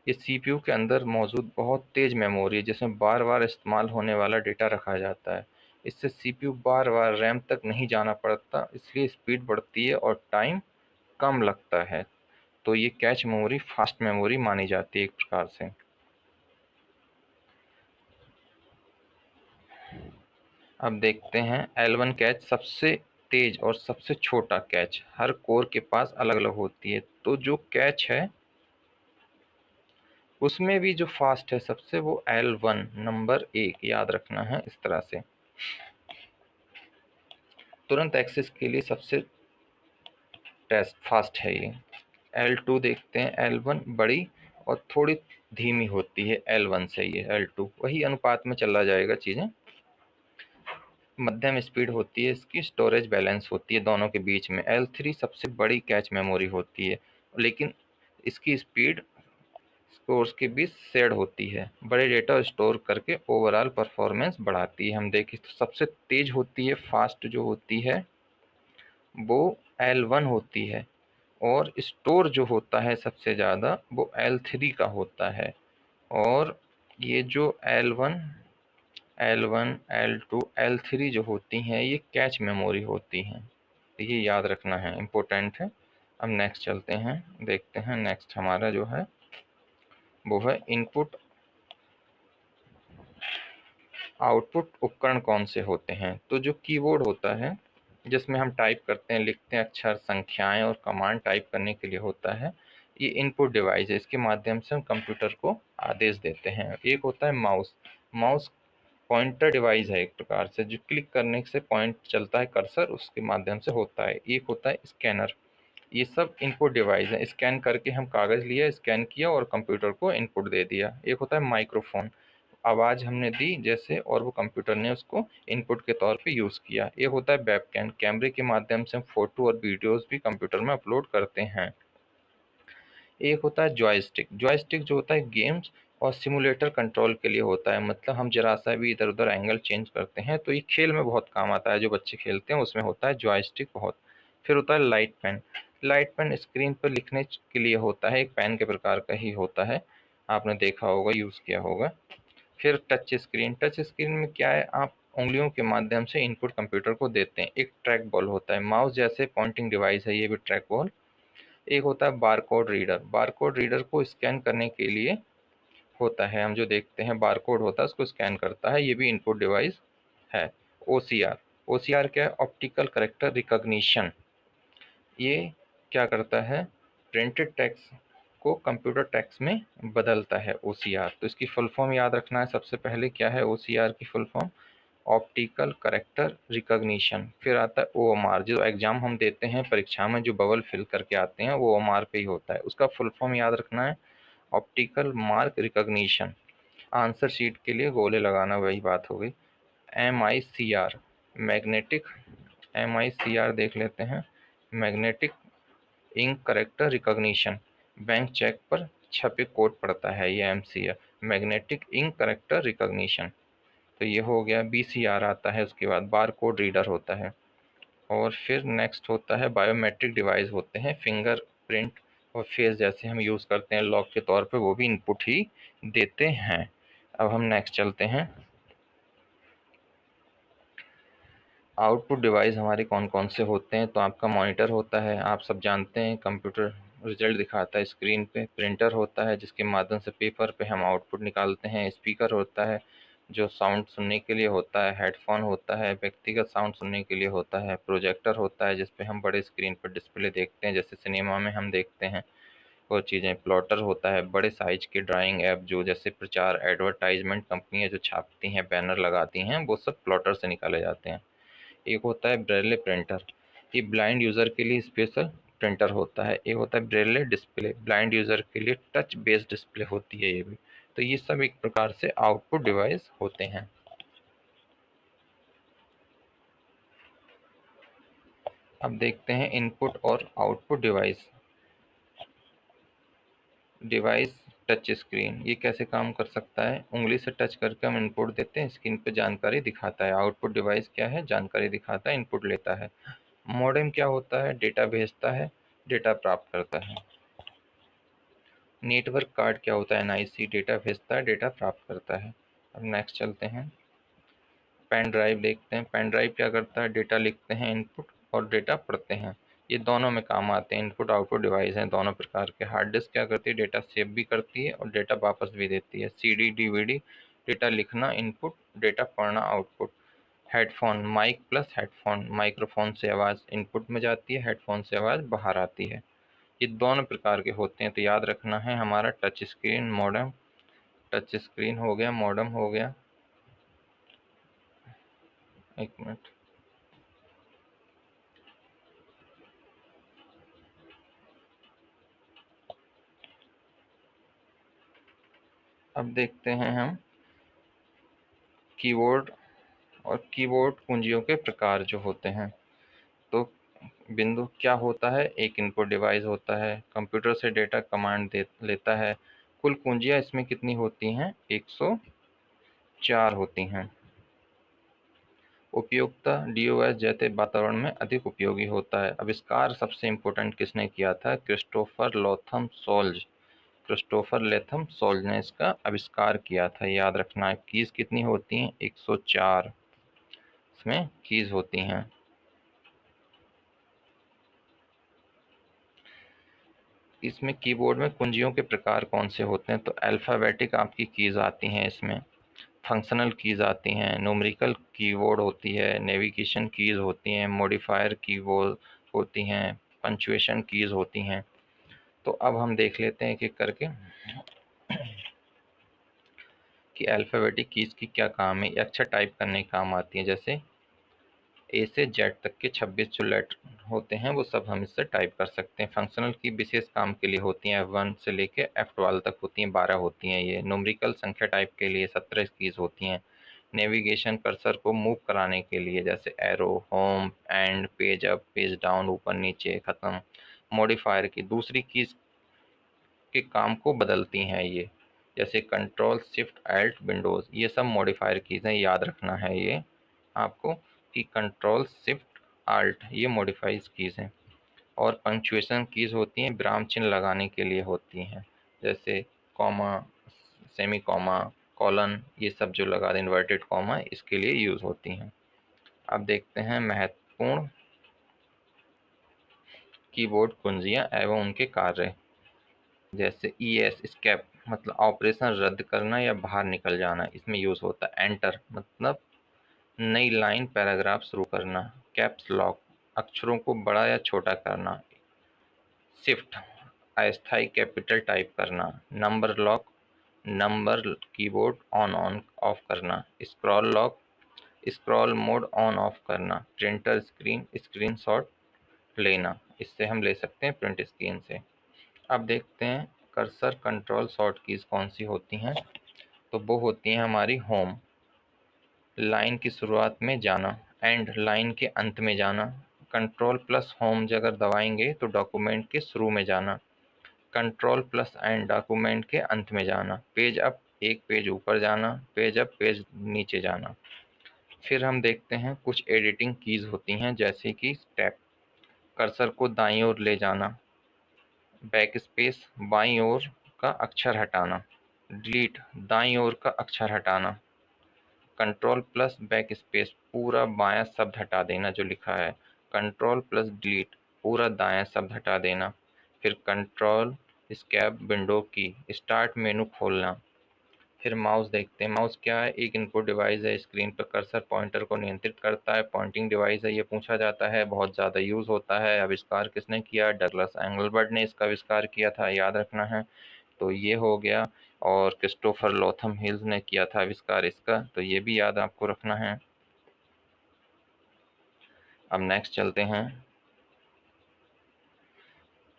ये सीपीयू के अंदर मौजूद बहुत तेज़ मेमोरी है जिसमें बार बार इस्तेमाल होने वाला डेटा रखा जाता है। इससे सीपीयू बार बार रैम तक नहीं जाना पड़ता, इसलिए स्पीड बढ़ती है और टाइम कम लगता है। तो ये कैच मेमोरी फास्ट मेमोरी मानी जाती है एक प्रकार से। अब देखते हैं L1 कैच सबसे तेज और सबसे छोटा कैच, हर कोर के पास अलग अलग होती है। तो जो कैच है उसमें भी जो फास्ट है सबसे, वो L1 नंबर 1 याद रखना है इस तरह से। तुरंत एक्सेस के लिए सबसे टेस्ट फास्ट है ये। L2 देखते हैं, L1 बड़ी और थोड़ी धीमी होती है L1 से, ये L2 वही अनुपात में चला जाएगा चीज़ें। मध्यम स्पीड होती है इसकी, स्टोरेज बैलेंस होती है दोनों के बीच में। L3 सबसे बड़ी कैच मेमोरी होती है, लेकिन इसकी स्पीड कोर्स के बीच शेड होती है, बड़े डेटा स्टोर करके ओवरऑल परफॉर्मेंस बढ़ाती है। हम देखें तो सबसे तेज होती है, फास्ट जो होती है वो L1 होती है, और स्टोर जो होता है सबसे ज़्यादा वो L3 का होता है। और ये जो L1, L2, L3 जो होती हैं ये कैच मेमोरी होती हैं, ये याद रखना है, इम्पोर्टेंट है। अब नेक्स्ट चलते हैं, देखते हैं नेक्स्ट हमारा जो है वो है इनपुट आउटपुट उपकरण कौन से होते हैं? तो जो कीबोर्ड होता है जिसमें हम टाइप करते हैं, लिखते हैं अक्षर, संख्याएं और कमांड टाइप करने के लिए होता है, ये इनपुट डिवाइस है। इसके माध्यम से हम कंप्यूटर को आदेश देते हैं। एक होता है माउस। माउस पॉइंटर डिवाइस है एक प्रकार से, जो क्लिक करने से पॉइंट चलता है कर्सर, उसके माध्यम से होता है। एक होता है स्कैनर। ये सब इनपुट डिवाइस है। स्कैन करके हम कागज़ लिया, स्कैन किया और कंप्यूटर को इनपुट दे दिया। एक होता है माइक्रोफोन। आवाज़ हमने दी जैसे और वो कंप्यूटर ने उसको इनपुट के तौर पे यूज़ किया। एक होता है वेबकैम। कैमरे के माध्यम से हम फ़ोटो और वीडियोज़ भी कंप्यूटर में अपलोड करते हैं। एक होता है जॉयस्टिक। जॉयस्टिक जो होता है गेम्स और सिमुलेटर कंट्रोल के लिए होता है। मतलब हम जरा सा भी इधर उधर एंगल चेंज करते हैं तो ये खेल में बहुत काम आता है। जो बच्चे खेलते हैं उसमें होता है जॉयस्टिक बहुत। फिर होता है light pen. Light pen screen पर लिखने के लिए होता है, एक पेन के प्रकार का ही होता है, आपने देखा होगा, यूज़ किया होगा। फिर टच स्क्रीन। टच स्क्रीन में क्या है, आप उंगलियों के माध्यम से इनपुट कंप्यूटर को देते हैं। एक ट्रैक बॉल होता है, माउस जैसे पॉइंटिंग डिवाइस है ये भी ट्रैक बॉल। एक होता है बारकोड रीडर। बारकोड रीडर को स्कैन करने के लिए होता है, हम जो देखते हैं बारकोड होता है उसको स्कैन करता है, ये भी इनपुट डिवाइस है। ओसीआर। ओसीआर क्या है, ऑप्टिकल कैरेक्टर रिकॉग्निशन। ये क्या करता है, प्रिंटेड टेक्स्ट को कंप्यूटर टेक्स्ट में बदलता है ओसीआर। तो इसकी फुल फॉर्म याद रखना है सबसे पहले, क्या है ओसीआर की full form, optical character recognition. फिर आता है ओएमआर। जो एग्जाम हम देते हैं परीक्षा में, जो बबल फिल करके आते हैं वो ओएमआर पे ही होता है, उसका फुल फॉर्म याद रखना है, optical mark recognition. Answer sheet के लिए गोले लगाना, वही बात हो गई। MICR, magnetic. MICR देख लेते हैं, magnetic ink character recognition. Bank cheque पर छपे कोड पड़ता है ये MCR, magnetic ink character recognition. तो ये हो गया। BCR आता है उसके बाद, बार कोड रीडर होता है। और फिर नेक्स्ट होता है बायोमेट्रिक डिवाइस होते हैं, फिंगरप्रिंट और फेस जैसे हम यूज़ करते हैं लॉक के तौर पे, वो भी इनपुट ही देते हैं। अब हम नेक्स्ट चलते हैं, आउटपुट डिवाइस हमारे कौन कौन से होते हैं। तो आपका मॉनिटर होता है, आप सब जानते हैं, कंप्यूटर रिजल्ट दिखाता है स्क्रीन पे। प्रिंटर होता है जिसके माध्यम से पेपर पे हम आउटपुट निकालते हैं। स्पीकर होता है जो साउंड सुनने के लिए होता है। हेडफोन होता है व्यक्तिगत साउंड सुनने के लिए होता है। प्रोजेक्टर होता है जिसपे हम बड़े स्क्रीन पर डिस्प्ले देखते हैं, जैसे सिनेमा में हम देखते हैं वो चीज़ें। प्लॉटर होता है बड़े साइज के ड्राइंग ऐप, जो जैसे प्रचार एडवर्टाइजमेंट कंपनियां जो छापती हैं, बैनर लगाती हैं, वो सब प्लॉटर से निकाले जाते हैं। एक होता है ब्रेले प्रिंटर। ये ब्लाइंड यूज़र के लिए स्पेशल प्रिंटर होता है। एक होता है ब्रेले डिस्प्ले, ब्लाइंड यूज़र के लिए टच बेस्ड डिस्प्ले होती है ये भी। तो ये सब एक प्रकार से आउटपुट डिवाइस होते हैं। अब देखते हैं इनपुट और output device. Device touch screen, ये कैसे काम कर सकता है, उंगली से टच करके हम इनपुट देते हैं, स्क्रीन पे जानकारी दिखाता है। आउटपुट डिवाइस क्या है, जानकारी दिखाता है, इनपुट लेता है। मॉडेम क्या होता है, डेटा भेजता है, डेटा प्राप्त करता है। नेटवर्क कार्ड क्या होता है, NIC, डेटा भेजता है, डेटा प्राप्त करता है। अब नेक्स्ट चलते हैं, पेन ड्राइव देखते हैं। पेन ड्राइव क्या करता है, डेटा लिखते हैं इनपुट और डेटा पढ़ते हैं, ये दोनों में काम आते हैं। इनपुट आउटपुट डिवाइस हैं दोनों प्रकार के। हार्ड डिस्क क्या करती है, डेटा सेव भी करती है और डेटा वापस भी देती है। CD DVD, डेटा लिखना इनपुट, डेटा पढ़ना output. Headphone, mic plus headphone, microphone से आवाज़ इनपुट में जाती है, हेडफोन से आवाज़ बाहर आती है। ये दोनों प्रकार के होते हैं। तो याद रखना है हमारा touch screen, modem, touch screen हो गया, मॉडेम हो गया। एक मिनट, अब देखते हैं हम कीबोर्ड और कीबोर्ड कुंजियों के प्रकार जो होते हैं। तो बिंदु क्या होता है, एक इनपुट डिवाइस होता है, कंप्यूटर से डेटा कमांड दे लेता है। कुल कुंजियाँ इसमें कितनी होती हैं, 104 होती हैं। उपयोगिता, DOS जैसे वातावरण में अधिक उपयोगी होता है। आविष्कार सबसे इम्पोर्टेंट किसने किया था, Christopher Latham Scholz. Christopher Latham Scholz ने इसका आविष्कार किया था, याद रखना है। कीज कितनी होती हैं, 104 इसमें कीज होती हैं। इसमें कीबोर्ड में कुंजियों के प्रकार कौन से होते हैं, तो अल्फ़ाबेटिक आपकी कीज आती हैं इसमें। फंक्शनल कीज़ आती हैं, न्यूमेरिकल कीवर्ड होती है, नेविगेशन कीज़ होती हैं, मॉडिफायर कीवर्ड होती हैं, पंक्चुएशन कीज़ होती हैं। तो अब हम देख लेते हैं एक-एक करके कि अल्फ़ाबेटिक कीज़ की क्या काम है, ये अक्षर टाइप करने के काम आती हैं। जैसे ए से जेड तक के 26 जो लेटर होते हैं वो सब हम इससे टाइप कर सकते हैं। फंक्शनल की विशेष काम के लिए होती हैं, F1 से लेके F12 तक होती हैं, 12 होती हैं ये। न्यूमेरिकल संख्या टाइप के लिए 17 कीज़ होती हैं। नेविगेशन कर्सर को मूव कराने के लिए जैसे arrow, home, and, page up, page down, ऊपर नीचे, ख़त्म। मॉडिफायर की दूसरी कीज़ के काम को बदलती हैं ये, जैसे कंट्रोल, शिफ्ट, एल्ट, विंडोज़, ये सब मॉडिफायर कीज़ हैं, याद रखना है ये आपको कि कंट्रोल, शिफ्ट, आल्ट ये मॉडिफाइज कीज़ हैं। और पंक्चुएशन कीज़ होती हैं, विराम चिन्ह लगाने के लिए होती हैं, जैसे कॉमा, सेमी कॉमा, कॉलन, ये सब जो लगा दें, इन्वर्टेड कॉमा, इसके लिए यूज़ होती हैं। अब देखते हैं महत्वपूर्ण कीबोर्ड कुंजियाँ एवं उनके कार्य। जैसे ES एस्केप मतलब ऑपरेशन रद्द करना या बाहर निकल जाना, इसमें यूज़ होता है। एंटर मतलब नई लाइन, पैराग्राफ शुरू करना। कैप्स लॉक अक्षरों को बड़ा या छोटा करना। शिफ्ट अस्थायी कैपिटल टाइप करना। Number lock number keyboard on off करना। Scroll lock scroll mode on off करना। प्रिंटर स्क्रीन स्क्रीनशॉट लेना, इससे हम ले सकते हैं प्रिंट स्क्रीन से। अब देखते हैं कर्सर कंट्रोल शॉर्ट कीज़ कौन सी होती हैं। तो वो होती हैं हमारी होम, लाइन की शुरुआत में जाना, एंड लाइन के अंत में जाना। कंट्रोल प्लस होम अगर दबाएंगे तो डॉक्यूमेंट के शुरू में जाना। कंट्रोल प्लस एंड डॉक्यूमेंट के अंत में जाना। पेज अप एक पेज ऊपर जाना, पेज अप पेज नीचे जाना। फिर हम देखते हैं कुछ एडिटिंग कीज़ होती हैं, जैसे कि टैब कर्सर को दाईं ओर ले जाना। बैक स्पेस बाईं ओर का अक्षर हटाना। डिलीट दाईं ओर का अक्षर हटाना। कंट्रोल प्लस बैक स्पेस पूरा बायां शब्द हटा देना जो लिखा है। कंट्रोल प्लस डिलीट पूरा दायां शब्द हटा देना। फिर कंट्रोल एस्केप विंडो की स्टार्ट मेनू खोलना। फिर माउस देखते हैं। माउस क्या है? एक इनपुट डिवाइस है, स्क्रीन पर कर्सर पॉइंटर को नियंत्रित करता है। पॉइंटिंग डिवाइस है, ये पूछा जाता है, बहुत ज़्यादा यूज़ होता है। आविष्कार किसने किया? डगलस एंगलबर्ट ने इसका आविष्कार किया था, याद रखना है। तो ये हो गया। और क्रिस्टोफर लोथम हिल्स ने किया था आविष्कार इसका, तो ये भी याद आपको रखना है। अब नेक्स्ट चलते हैं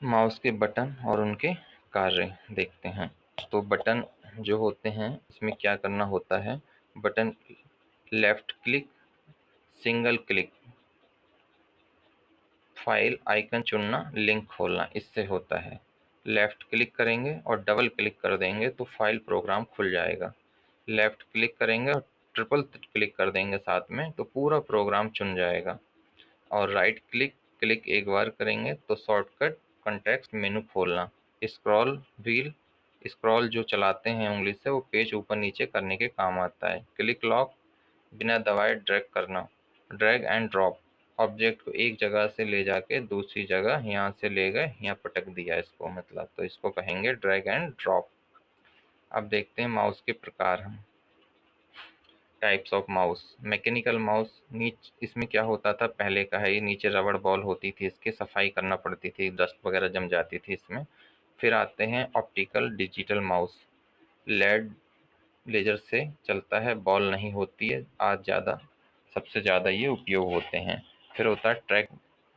माउस के बटन और उनके कार्य देखते हैं। तो बटन जो होते हैं इसमें क्या करना होता है? Button left click, single click, file icon चुनना, लिंक खोलना, इससे होता है। लेफ्ट क्लिक करेंगे और डबल क्लिक कर देंगे तो फाइल प्रोग्राम खुल जाएगा। लेफ्ट क्लिक करेंगे और ट्रिपल क्लिक कर देंगे साथ में तो पूरा प्रोग्राम चुन जाएगा। और राइट क्लिक क्लिक एक बार करेंगे तो शॉर्टकट कॉन्टेक्स्ट मेनू खोलना। स्क्रॉल व्हील स्क्रॉल जो चलाते हैं उंगली से, वो पेज ऊपर नीचे करने के काम आता है। क्लिक लॉक बिना दबाए ड्रैग करना। ड्रैग एंड ड्रॉप ऑब्जेक्ट को एक जगह से ले जाके दूसरी जगह, यहाँ से ले गए यहाँ पटक दिया इसको, मतलब तो इसको कहेंगे ड्रैग एंड ड्रॉप। अब देखते हैं माउस के प्रकार हम। Types of mouse. Mechanical mouse इसमें क्या होता था, पहले का है, ये नीचे रबड़ बॉल होती थी, इसकी सफाई करना पड़ती थी, डस्ट वगैरह जम जाती थी इसमें। फिर आते हैं optical digital mouse, LED laser से चलता है, बॉल नहीं होती है, आज ज़्यादा सबसे ज़्यादा ये उपयोग होते हैं। फिर होता है ट्रैक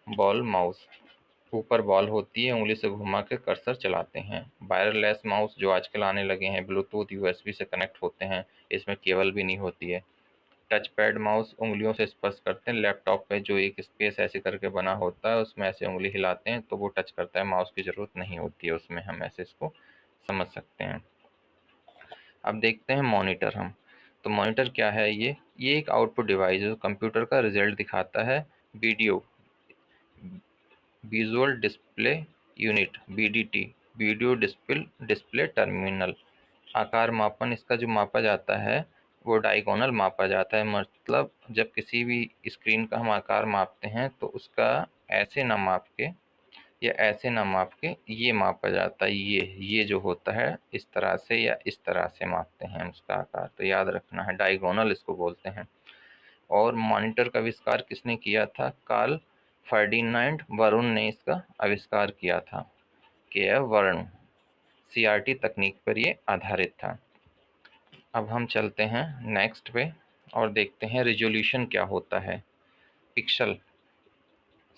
बॉल माउस, ऊपर बॉल होती है, उंगली से घुमा के कर्सर चलाते हैं। वायरलेस माउस जो आजकल आने लगे हैं, ब्लूटूथ USB से कनेक्ट होते हैं, इसमें केबल भी नहीं होती है। टच पैड माउस उंगलियों से स्पर्श करते हैं, लैपटॉप पे जो एक स्पेस ऐसे करके बना होता है उसमें ऐसे उंगली हिलाते हैं तो वो टच करता है, माउस की ज़रूरत नहीं होती है उसमें, हम ऐसे इसको समझ सकते हैं। अब देखते हैं मॉनिटर हम। तो मॉनिटर क्या है? ये एक आउटपुट डिवाइस है जो कंप्यूटर का रिजल्ट दिखाता है। Video visual display unit VDT video display terminal. आकार मापन इसका जो मापा जाता है वो डायगोनल मापा जाता है, मतलब जब किसी भी स्क्रीन का हम आकार मापते हैं तो उसका ऐसे ना माप के या ऐसे ना माप के ये मापा जाता है, ये जो होता है इस तरह से या इस तरह से मापते हैं हम उसका आकार, तो याद रखना है, डायगोनल इसको बोलते हैं। और मॉनिटर का आविष्कार किसने किया था? कार्ल फर्डिनांड वरुण ने इसका आविष्कार किया था। के वरुण, सीआरटी तकनीक पर ये आधारित था। अब हम चलते हैं नेक्स्ट पे और देखते हैं रिजोल्यूशन क्या होता है। पिक्सल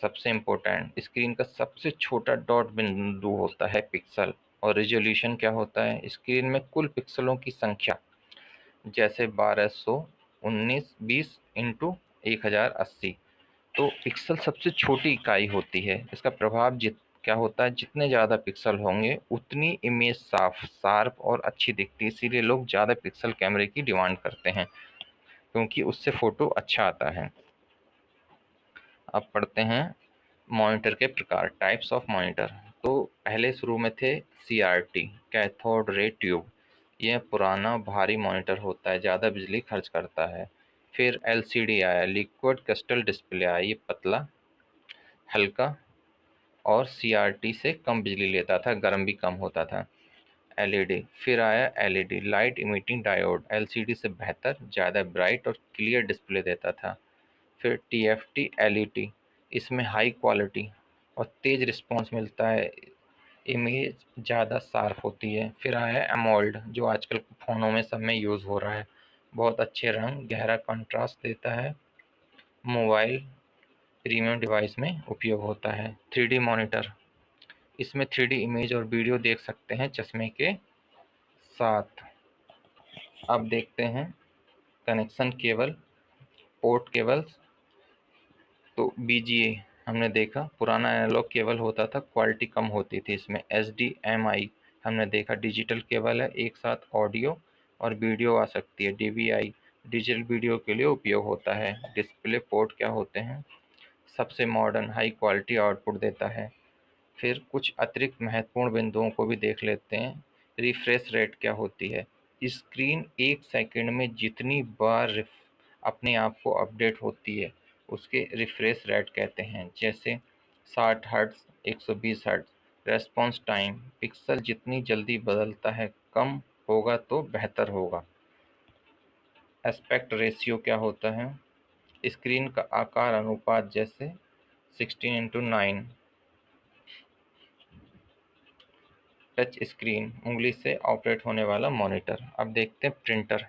सबसे इम्पोर्टेंट, स्क्रीन का सबसे छोटा डॉट बिंदु होता है पिक्सल। और रिजोल्यूशन क्या होता है? स्क्रीन में कुल पिक्सलों की संख्या, जैसे 1219 इंटू 1080। तो पिक्सल सबसे छोटी इकाई होती है। इसका प्रभाव क्या होता है, जितने ज़्यादा पिक्सल होंगे उतनी इमेज साफ, शार्प और अच्छी दिखती है। इसीलिए लोग ज़्यादा पिक्सल कैमरे की डिमांड करते हैं, क्योंकि उससे फ़ोटो अच्छा आता है। अब पढ़ते हैं मॉनिटर के प्रकार, टाइप्स ऑफ मॉनिटर। तो पहले शुरू में थे सीआरटी, कैथोड रे ट्यूब। यह पुराना भारी मॉनिटर होता है, ज़्यादा बिजली खर्च करता है। फिर एलसीडी आया, लिक्विड क्रिस्टल डिस्प्ले आया, ये पतला, हल्का और सीआरटी से कम बिजली लेता था, गर्म भी कम होता था। एलईडी, फिर आया LED, light emitting diode, LCD से बेहतर, ज़्यादा ब्राइट और क्लियर डिस्प्ले देता था। फिर टीएफटी एलईडी, इसमें हाई क्वालिटी और तेज़ रिस्पॉन्स मिलता है, इमेज ज़्यादा शार्प होती है। फिर आया एमोल्ड, जो आजकल फ़ोनों में सब में यूज़ हो रहा है, बहुत अच्छे रंग, गहरा कंट्रास्ट देता है, मोबाइल प्रीमियम डिवाइस में उपयोग होता है। 3D मॉनिटर, इसमें 3D इमेज और वीडियो देख सकते हैं चश्मे के साथ। अब देखते हैं कनेक्शन केबल, पोर्ट केबल्स। तो बीजीए हमने देखा, पुराना एनालॉग केबल होता था, क्वालिटी कम होती थी। इसमें एचडीएमआई हमने देखा, डिजिटल केबल है, एक साथ ऑडियो और वीडियो आ सकती है। डीवीआई डिजिटल वीडियो के लिए उपयोग होता है। डिस्प्ले पोर्ट क्या होते हैं? सबसे मॉडर्न, हाई क्वालिटी आउटपुट देता है। फिर कुछ अतिरिक्त महत्वपूर्ण बिंदुओं को भी देख लेते हैं। रिफ्रेश रेट क्या होती है? स्क्रीन 1 सेकंड में जितनी बार अपने आप को अपडेट होती है उसके रिफ्रेश रेट कहते हैं। जैसे 60 hertz, 120 hertz. Response time, pixel जितनी जल्दी बदलता है कम होगा तो बेहतर होगा। एस्पेक्ट रेशियो क्या होता है? स्क्रीन का आकार अनुपात, जैसे 16:9। टच स्क्रीन, उंगली से ऑपरेट होने वाला मॉनिटर। अब देखते हैं प्रिंटर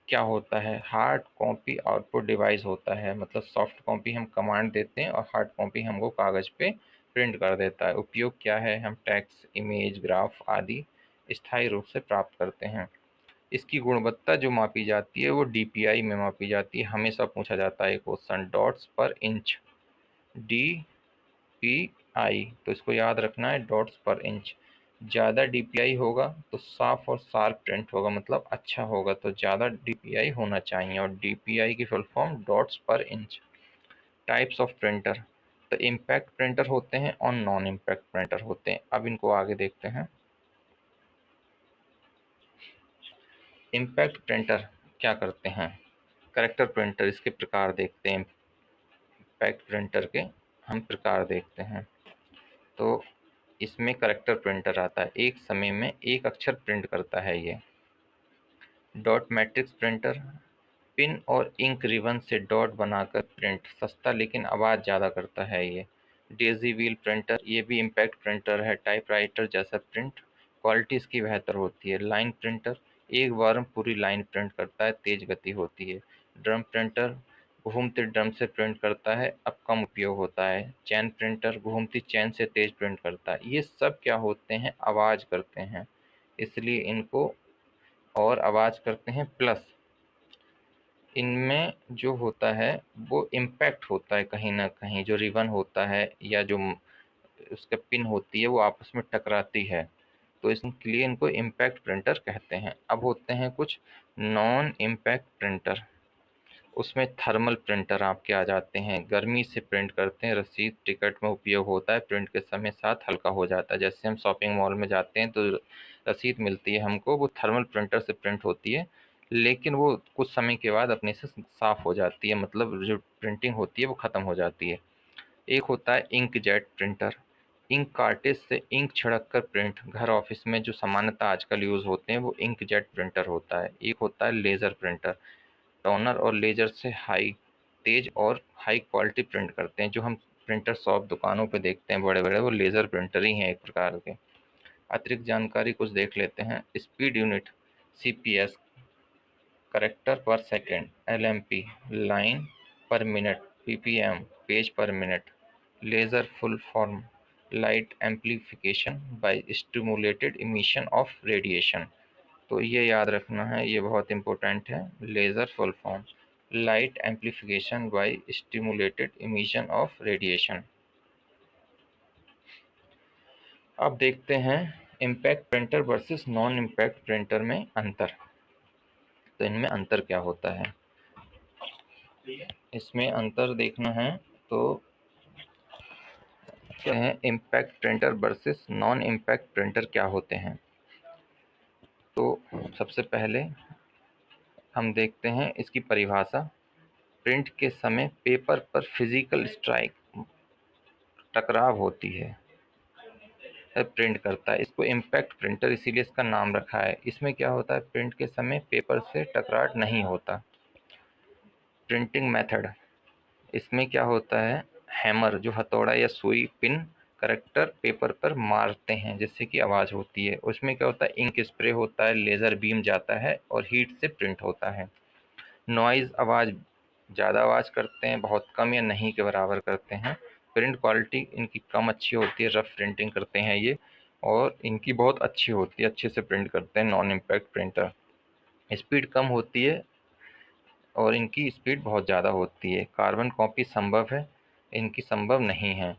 क्या होता है। हार्ड कॉपी आउटपुट डिवाइस होता है, मतलब सॉफ्ट कॉपी हम कमांड देते हैं और हार्ड कॉपी हमको कागज़ पे प्रिंट कर देता है। उपयोग क्या है? हम टेक्स्ट, इमेज, ग्राफ आदि स्थायी रूप से प्राप्त करते हैं। इसकी गुणवत्ता जो मापी जाती है वो डीपीआई में मापी जाती है। हमेशा पूछा जाता है क्वेश्चन, डॉट्स पर इंच, डीपीआई, तो इसको याद रखना है, डॉट्स पर इंच। ज़्यादा डीपीआई होगा तो साफ और शार्प प्रिंट होगा, मतलब अच्छा होगा, तो ज़्यादा डीपीआई होना चाहिए। और डीपीआई की फुल फॉर्म डॉट्स पर इंच। टाइप्स ऑफ प्रिंटर, तो इम्पैक्ट प्रिंटर होते हैं और नॉन इम्पैक्ट प्रिंटर होते हैं। अब इनको आगे देखते हैं। इम्पैक्ट प्रिंटर क्या करते हैं? करेक्टर प्रिंटर, इसके प्रकार देखते हैं। इम्पैक्ट प्रिंटर के हम प्रकार देखते हैं। तो इसमें करेक्टर प्रिंटर आता है, एक समय में एक अक्षर प्रिंट करता है ये। डॉट मैट्रिक्स प्रिंटर, पिन और इंक रिबन से डॉट बनाकर प्रिंट, सस्ता लेकिन आवाज़ ज़्यादा करता है ये। डेज़ी व्हील प्रिंटर, ये भी इम्पैक्ट प्रिंटर है, टाइपराइटर जैसा प्रिंट, क्वालिटी इसकी बेहतर होती है। लाइन प्रिंटर, एक बार में पूरी लाइन प्रिंट करता है, तेज़ गति होती है। ड्रम प्रिंटर, घूमते ड्रम से प्रिंट करता है, अब कम उपयोग होता है। चैन प्रिंटर, घूमती चैन से तेज़ प्रिंट करता है। ये सब क्या होते हैं? आवाज़ करते हैं, इसलिए इनको और आवाज़ करते हैं। प्लस इनमें जो होता है वो इम्पैक्ट होता है, कहीं ना कहीं जो रिबन होता है या जो उसका पिन होती है वो आपस में टकराती है, तो इसलिए इनको इम्पैक्ट प्रिंटर कहते हैं। अब होते हैं कुछ नॉन इम्पैक्ट प्रिंटर, उसमें थर्मल प्रिंटर आपके आ जाते हैं, गर्मी से प्रिंट करते हैं, रसीद टिकट में उपयोग होता है, प्रिंट के समय साथ हल्का हो जाता है। जैसे हम शॉपिंग मॉल में जाते हैं तो रसीद मिलती है हमको, वो थर्मल प्रिंटर से प्रिंट होती है, लेकिन वो कुछ समय के बाद अपने से साफ़ हो जाती है, मतलब जो प्रिंटिंग होती है वो ख़त्म हो जाती है। एक होता है इंकजेट प्रिंटर, इंक कार्टेज से इंक छिड़क कर प्रिंट। घर ऑफिस में जो सामान्यतः आजकल यूज़ होते हैं वो इंकजेट प्रिंटर होता है। एक होता है लेज़र प्रिंटर, टोनर और लेजर से तेज और हाई क्वालिटी प्रिंट करते हैं। जो हम प्रिंटर शॉप दुकानों पे देखते हैं बड़े बड़े, वो लेज़र प्रिंटर ही हैं एक प्रकार के। अतिरिक्त जानकारी कुछ देख लेते हैं। स्पीड यूनिट CPS, करेक्टर पर सेकेंड, LMP, लाइन पर मिनट, PPM, पेज पर minute. Laser full form, light amplification by stimulated emission of radiation. तो ये याद रखना है, ये बहुत इंपॉर्टेंट है। Laser full form, light amplification by stimulated emission of radiation. अब देखते हैं impact printer versus non impact printer में अंतर। तो इनमें अंतर क्या होता है, इसमें अंतर देखना है तो क्या है, impact printer versus non impact printer क्या होते हैं। तो सबसे पहले हम देखते हैं इसकी परिभाषा। प्रिंट के समय पेपर पर फिजिकल स्ट्राइक, टकराव होती है, प्रिंट करता है। इसको इम्पैक्ट प्रिंटर इसीलिए इसका नाम रखा है। इसमें क्या होता है, प्रिंट के समय पेपर से टकराव नहीं होता। प्रिंटिंग मेथड, इसमें क्या होता है, हैमर जो हथौड़ा या सुई पिन करेक्टर पेपर पर मारते हैं जिससे कि आवाज़ होती है। उसमें क्या होता है, इंक स्प्रे होता है, लेज़र बीम जाता है और हीट से प्रिंट होता है। नॉइज़, आवाज़, ज़्यादा आवाज़ करते हैं, बहुत कम या नहीं के बराबर करते हैं। प्रिंट क्वालिटी इनकी कम अच्छी होती है, रफ प्रिंटिंग करते हैं ये, और इनकी बहुत अच्छी होती है, अच्छे से प्रिंट करते हैं नॉन इम्पैक्ट प्रिंटर। स्पीड कम होती है और इनकी स्पीड बहुत ज़्यादा होती है। कार्बन कॉपी संभव है, इनकी संभव नहीं है।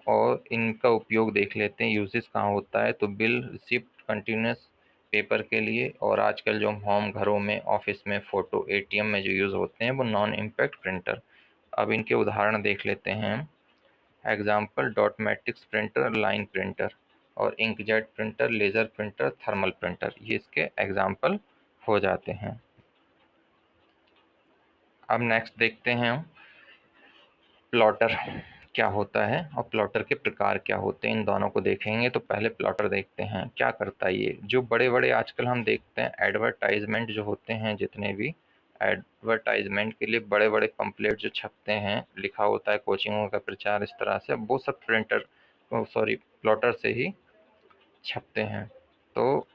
और इनका उपयोग देख लेते हैं, यूजेस कहाँ होता है। तो बिल रिसिप्ट कंटिन्यूस पेपर के लिए, और आजकल जो होम घरों में, ऑफिस में, फ़ोटो, ATM में जो यूज़ होते हैं वो नॉन इम्पैक्ट प्रिंटर। अब इनके उदाहरण देख लेते हैं। Example, dot matrix printer, line printer, और inkjet printer, laser printer, thermal printer, ये इसके एग्जाम्पल हो जाते हैं। अब नेक्स्ट देखते हैं हम प्लॉटर क्या होता है और प्लॉटर के प्रकार क्या होते हैं, इन दोनों को देखेंगे। तो पहले प्लॉटर देखते हैं क्या करता है ये। जो बड़े बड़े आजकल हम देखते हैं एडवर्टाइजमेंट जो होते हैं, जितने भी एडवर्टाइजमेंट के लिए बड़े बड़े पंपलेट जो छपते हैं, लिखा होता है कोचिंगों का प्रचार इस तरह से, वो सब प्लॉटर से ही छपते हैं। तो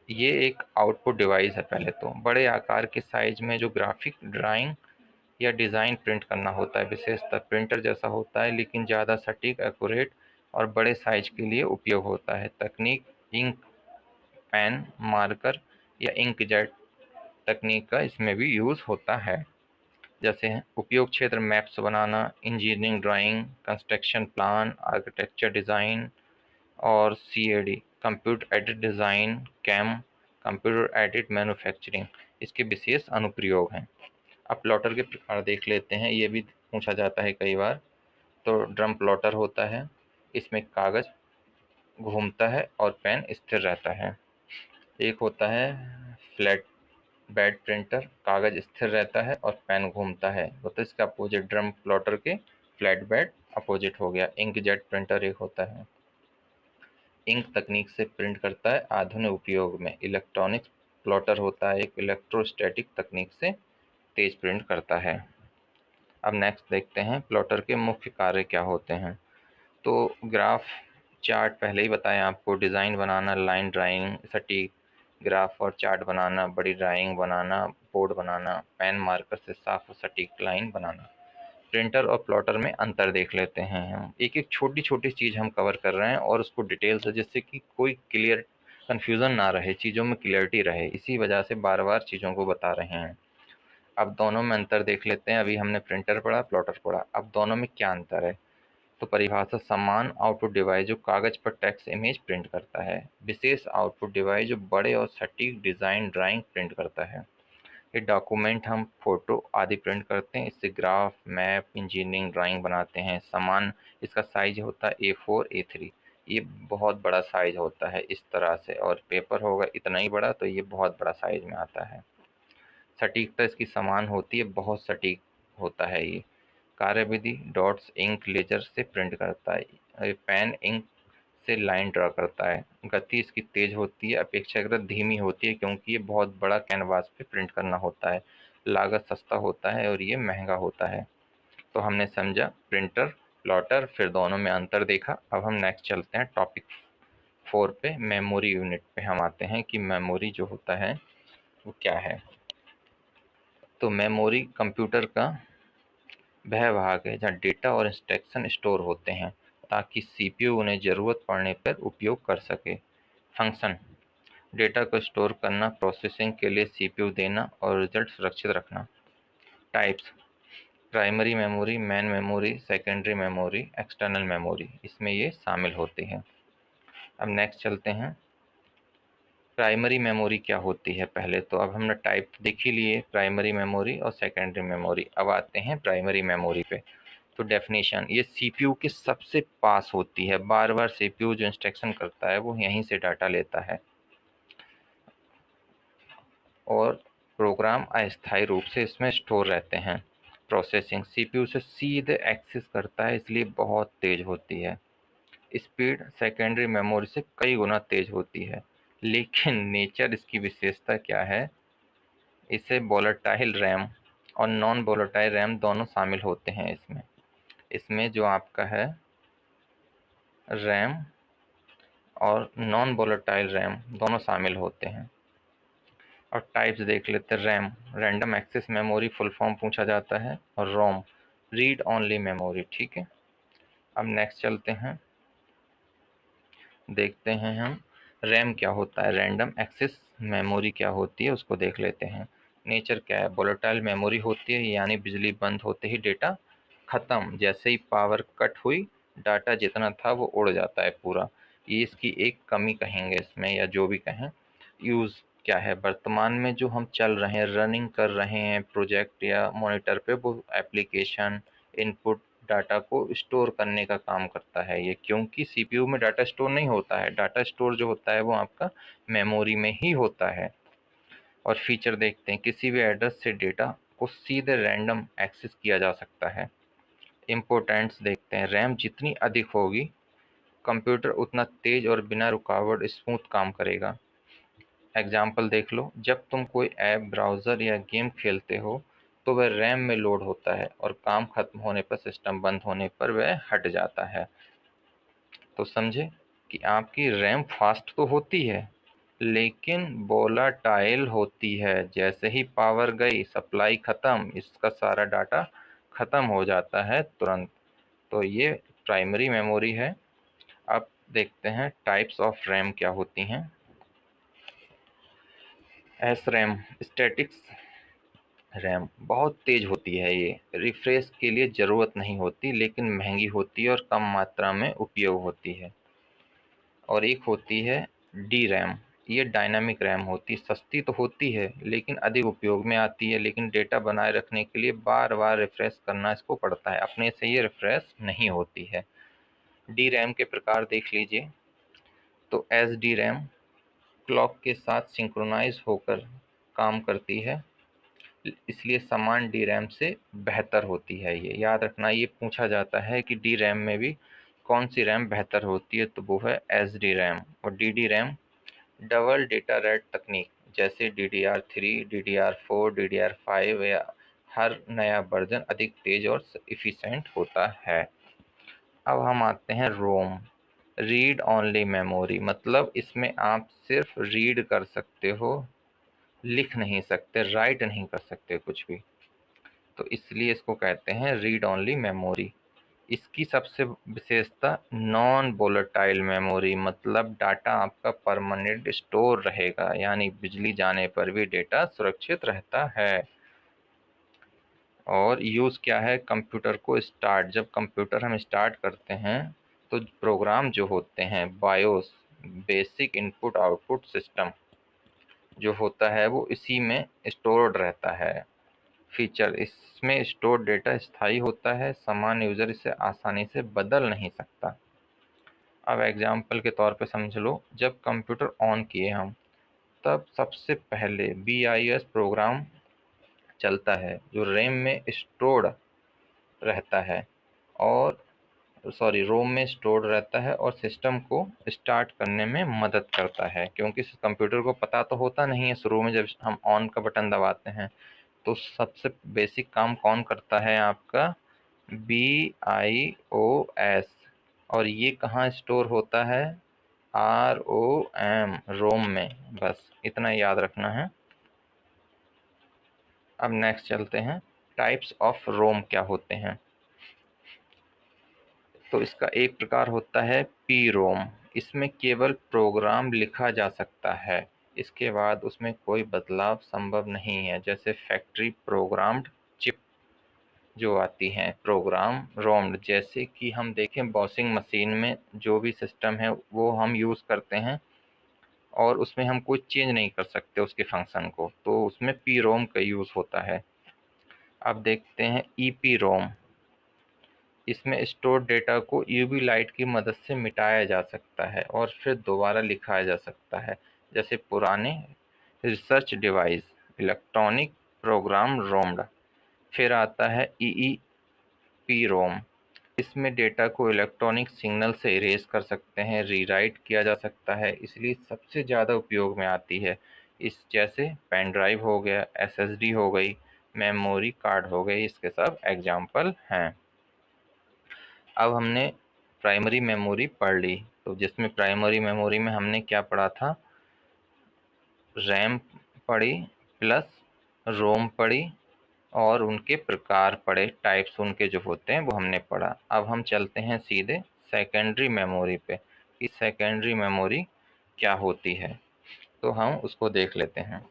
ये एक आउटपुट डिवाइस है। पहले तो बड़े आकार के साइज में जो ग्राफिक, ड्राइंग या डिज़ाइन प्रिंट करना होता है। विशेषतः प्रिंटर जैसा होता है लेकिन ज़्यादा सटीक, एक्यूरेट और बड़े साइज के लिए उपयोग होता है। तकनीक, इंक, पेन, मार्कर या इंकजेट तकनीक का इसमें भी यूज़ होता है। जैसे उपयोग क्षेत्र, मैप्स बनाना, engineering drawing, construction plan, architecture design, और CAD, computer aided design, CAM, computer aided manufacturing, इसके विशेष अनुप्रयोग हैं। अब प्लॉटर के प्रकार देख लेते हैं, ये भी पूछा जाता है कई बार। तो ड्रम प्लॉटर होता है, इसमें कागज़ घूमता है और पेन स्थिर रहता है। एक होता है फ्लैट बेड प्रिंटर, कागज़ स्थिर रहता है और पेन घूमता है, तो इसका अपोजिट ड्रम प्लॉटर के फ्लैट बेड अपोजिट हो गया। इंकजेट प्रिंटर एक होता है, इंक तकनीक से प्रिंट करता है आधुनिक उपयोग में। इलेक्ट्रॉनिक प्लॉटर होता है, एक इलेक्ट्रोस्टैटिक तकनीक से तेज प्रिंट करता है। अब नेक्स्ट देखते हैं प्लॉटर के मुख्य कार्य क्या होते हैं। तो ग्राफ, चार्ट पहले ही बताया आपको, डिज़ाइन बनाना, लाइन ड्राइंग, सटीक ग्राफ और चार्ट बनाना, बड़ी ड्राइंग बनाना, बोर्ड बनाना, पेन मार्कर से साफ और सटीक लाइन बनाना। प्रिंटर और प्लॉटर में अंतर देख लेते हैं हम। एक एक छोटी छोटी चीज़ हम कवर कर रहे हैं और उसको डिटेल से, जिससे कि कोई क्लियर कन्फ्यूज़न ना रहे, चीज़ों में क्लियरिटी रहे, इसी वजह से बार बार चीज़ों को बता रहे हैं। अब दोनों में अंतर देख लेते हैं। अभी हमने प्रिंटर पढ़ा, प्लॉटर पढ़ा, अब दोनों में क्या अंतर है। तो परिभाषा, समान आउटपुट डिवाइस जो कागज पर टेक्स्ट इमेज प्रिंट करता है। विशेष आउटपुट डिवाइस जो बड़े और सटीक डिज़ाइन ड्राइंग प्रिंट करता है। ये डॉक्यूमेंट हम फोटो आदि प्रिंट करते हैं, इससे ग्राफ, मैप, इंजीनियरिंग ड्राइंग बनाते हैं। समान इसका साइज होता है A4, A3, ये बहुत बड़ा साइज होता है इस तरह से, और पेपर होगा इतना ही बड़ा तो ये बहुत बड़ा साइज में आता है। सटीकता इसकी समान होती है, बहुत सटीक होता है ये। कार्यविधि, डॉट्स, इंक, लेजर से प्रिंट करता है। पेन, इंक से लाइन ड्रा करता है। गति इसकी तेज होती है, अपेक्षाकृत धीमी होती है क्योंकि ये बहुत बड़ा कैनवास पे प्रिंट करना होता है। लागत सस्ता होता है और ये महंगा होता है। तो हमने समझा प्रिंटर, प्लॉटर, फिर दोनों में अंतर देखा। अब हम नेक्स्ट चलते हैं टॉपिक 4 पे, मेमोरी यूनिट पे हम आते हैं कि मेमोरी जो होता है वो क्या है। तो मेमोरी कंप्यूटर का वह भाग है जहाँ डेटा और इंस्ट्रक्शन स्टोर होते हैं ताकि सीपीयू उन्हें ज़रूरत पड़ने पर उपयोग कर सके। फंक्शन, डेटा को स्टोर करना, प्रोसेसिंग के लिए सीपीयू देना और रिजल्ट सुरक्षित रखना। Types, primary memory, main memory, secondary memory, external memory, इसमें ये शामिल होते हैं। अब नेक्स्ट चलते हैं, प्राइमरी मेमोरी क्या होती है। पहले तो अब हमने टाइप देख ही लिए, प्राइमरी मेमोरी और सेकेंडरी मेमोरी। अब आते हैं प्राइमरी मेमोरी पे। तो डेफिनेशन, ये सीपीयू के सबसे पास होती है। बार बार सीपीयू जो इंस्ट्रक्शन करता है वो यहीं से डाटा लेता है और प्रोग्राम अस्थायी रूप से इसमें स्टोर रहते हैं। प्रोसेसिंग, सीपीयू से सीधे एक्सेस करता है इसलिए बहुत तेज होती है। स्पीड सेकेंडरी मेमोरी से कई गुना तेज होती है, लेकिन नेचर इसकी विशेषता क्या है, इसे वोलेटाइल रैम और नॉन वोलेटाइल रैम दोनों शामिल होते हैं इसमें। इसमें जो आपका है रैम और नॉन वोलेटाइल रैम दोनों शामिल होते हैं। और टाइप्स देख लेते हैं। RAM, random access memory full form पूछा जाता है, और रोम, रीड ओनली मेमोरी। ठीक है, अब नेक्स्ट चलते हैं, देखते हैं हम रैम क्या होता है, रैंडम एक्सेस मेमोरी क्या होती है उसको देख लेते हैं। नेचर क्या है, वोलेटाइल मेमोरी होती है, यानी बिजली बंद होते ही डेटा ख़त्म, जैसे ही पावर कट हुई डाटा जितना था वो उड़ जाता है पूरा। ये इसकी एक कमी कहेंगे इसमें, या जो भी कहें। यूज़ क्या है, वर्तमान में जो हम चल रहे हैं, रनिंग कर रहे हैं प्रोजेक्ट या मॉनिटर पे, वो एप्लीकेशन इनपुट डाटा को स्टोर करने का काम करता है ये, क्योंकि सीपीयू में डाटा स्टोर नहीं होता है। डाटा स्टोर जो होता है वो आपका मेमोरी में ही होता है। और फीचर देखते हैं, किसी भी एड्रेस से डेटा को सीधे रैंडम एक्सेस किया जा सकता है। इम्पोर्टेंट्स देखते हैं, रैम जितनी अधिक होगी कंप्यूटर उतना तेज और बिना रुकावट स्मूथ काम करेगा। एग्जाम्पल देख लो, जब तुम कोई ऐप, ब्राउज़र या गेम खेलते हो तो वह रैम में लोड होता है और काम खत्म होने पर, सिस्टम बंद होने पर वह हट जाता है। तो समझे कि आपकी रैम फास्ट तो होती है लेकिन वोलाटाइल होती है। जैसे ही पावर गई, सप्लाई ख़त्म, इसका सारा डाटा ख़त्म हो जाता है तुरंत। तो ये प्राइमरी मेमोरी है। अब देखते हैं टाइप्स ऑफ रैम क्या होती हैं। एस रैम, स्टैटिक्स रैम, बहुत तेज होती है ये, रिफ्रेश के लिए ज़रूरत नहीं होती, लेकिन महंगी होती है और कम मात्रा में उपयोग होती है। और एक होती है डी रैम, ये डायनामिक रैम होती है, सस्ती तो होती है लेकिन अधिक उपयोग में आती है, लेकिन डेटा बनाए रखने के लिए बार बार रिफ्रेश करना इसको पड़ता है, अपने से ये रिफ्रेश नहीं होती है। डी रैम के प्रकार देख लीजिए। तो एस डी रैम क्लॉक के साथ सिंक्रोनाइज होकर काम करती है, इसलिए समान डी रैम से बेहतर होती है। ये याद रखना, ये पूछा जाता है कि डी रैम में भी कौन सी रैम बेहतर होती है, तो वो है एस डी रैम। और D D RAM double data rate तकनीक, जैसे DDR3, DDR4, DDR5 या हर नया वर्जन अधिक तेज और इफ़िशेंट होता है। अब हम आते हैं रोम, रीड ओनली मेमोरी, मतलब इसमें आप सिर्फ रीड कर सकते हो, लिख नहीं सकते, राइट नहीं कर सकते कुछ भी, तो इसलिए इसको कहते हैं रीड ओनली मेमोरी। इसकी सबसे विशेषता नॉन वोलेटाइल मेमोरी, मतलब डाटा आपका परमानेंट स्टोर रहेगा, यानी बिजली जाने पर भी डेटा सुरक्षित रहता है। और यूज़ क्या है, कंप्यूटर को स्टार्ट, जब कंप्यूटर हम स्टार्ट करते हैं तो प्रोग्राम जो होते हैं, BIOS, basic input output system जो होता है वो इसी में स्टोर्ड रहता है। फीचर, इसमें स्टोर डेटा स्थायी होता है, सामान्य यूज़र इसे आसानी से बदल नहीं सकता। अब एग्जाम्पल के तौर पे समझ लो, जब कंप्यूटर ऑन किए हम, तब सबसे पहले BIOS प्रोग्राम चलता है जो रैम में स्टोर्ड रहता है, और रोम में स्टोर रहता है और सिस्टम को स्टार्ट करने में मदद करता है, क्योंकि कंप्यूटर को पता तो होता नहीं है शुरू में जब हम ऑन का बटन दबाते हैं। तो सबसे बेसिक काम कौन करता है आपका BIOS, और ये कहाँ स्टोर होता है ROM, रोम में। बस इतना याद रखना है। अब नेक्स्ट चलते हैं, टाइप्स ऑफ रोम क्या होते हैं। तो इसका एक प्रकार होता है पी रोम, इसमें केवल प्रोग्राम लिखा जा सकता है, इसके बाद उसमें कोई बदलाव संभव नहीं है। जैसे फैक्ट्री प्रोग्राम्ड चिप जो आती हैं प्रोग्राम रोम्ड, जैसे कि हम देखें वॉशिंग मशीन में जो भी सिस्टम है वो हम यूज़ करते हैं और उसमें हम कोई चेंज नहीं कर सकते उसके फंक्शन को, तो उसमें पी रोम का यूज़ होता है। अब देखते हैं ईपी रोम, इसमें स्टोर डेटा को यूवी लाइट की मदद से मिटाया जा सकता है और फिर दोबारा लिखा जा सकता है, जैसे पुराने रिसर्च डिवाइस इलेक्ट्रॉनिक प्रोग्राम रोम्ड। फिर आता है ईईपी रोम, इसमें डेटा को इलेक्ट्रॉनिक सिग्नल से इरेज कर सकते हैं, रीराइट किया जा सकता है, इसलिए सबसे ज़्यादा उपयोग में आती है। इस जैसे पेन ड्राइव हो गया, SSD हो गई, मेमोरी कार्ड हो गई, इसके सब एग्जाम्पल हैं। अब हमने प्राइमरी मेमोरी पढ़ ली, तो जिसमें प्राइमरी मेमोरी में हमने क्या पढ़ा था, रैम पढ़ी प्लस रोम पढ़ी और उनके प्रकार पढ़े, टाइप्स उनके जो होते हैं वो हमने पढ़ा। अब हम चलते हैं सीधे सेकेंडरी मेमोरी पे कि सेकेंडरी मेमोरी क्या होती है, तो हम उसको देख लेते हैं।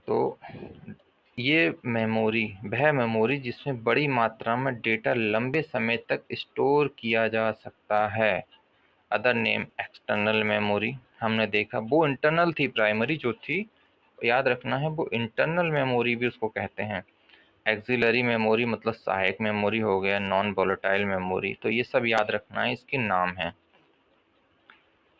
तो ये मेमोरी वह मेमोरी जिसमें बड़ी मात्रा में डेटा लंबे समय तक स्टोर किया जा सकता है। अदर नेम एक्सटर्नल मेमोरी, हमने देखा वो इंटरनल थी, प्राइमरी जो थी याद रखना है वो इंटरनल मेमोरी भी उसको कहते हैं। एक्सिलरी मेमोरी मतलब सहायक मेमोरी हो गया, नॉन वोलेटाइल मेमोरी, तो ये सब याद रखना है, इसके नाम है।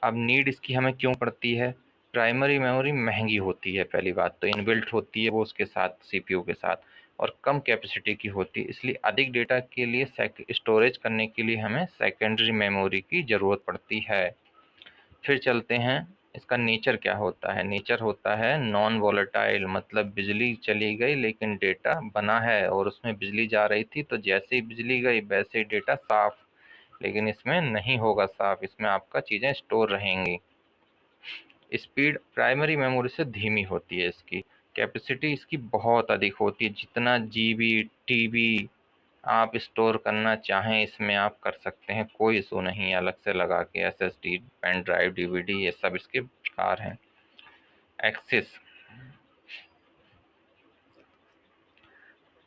अब नीड इसकी हमें क्यों पड़ती है, प्राइमरी मेमोरी महंगी होती है, पहली बात तो इनबिल्ट होती है वो उसके साथ सीपीयू के साथ, और कम कैपेसिटी की होती है, इसलिए अधिक डेटा के लिए स्टोरेज करने के लिए हमें सेकेंडरी मेमोरी की ज़रूरत पड़ती है। फिर चलते हैं इसका नेचर क्या होता है। नेचर होता है नॉन वोलेटाइल, मतलब बिजली चली गई लेकिन डेटा बना है, और उसमें बिजली जा रही थी तो जैसे ही बिजली गई वैसे ही डेटा साफ, लेकिन इसमें नहीं होगा साफ, इसमें आपका चीज़ें स्टोर रहेंगी। स्पीड प्राइमरी मेमोरी से धीमी होती है, इसकी कैपेसिटी इसकी बहुत अधिक होती है, जितना GB TB आप स्टोर करना चाहें इसमें आप कर सकते हैं, कोई इशू नहीं है, अलग से लगा के SSD पेन ड्राइव DVD ये सब इसके प्रकार हैं। एक्सेस,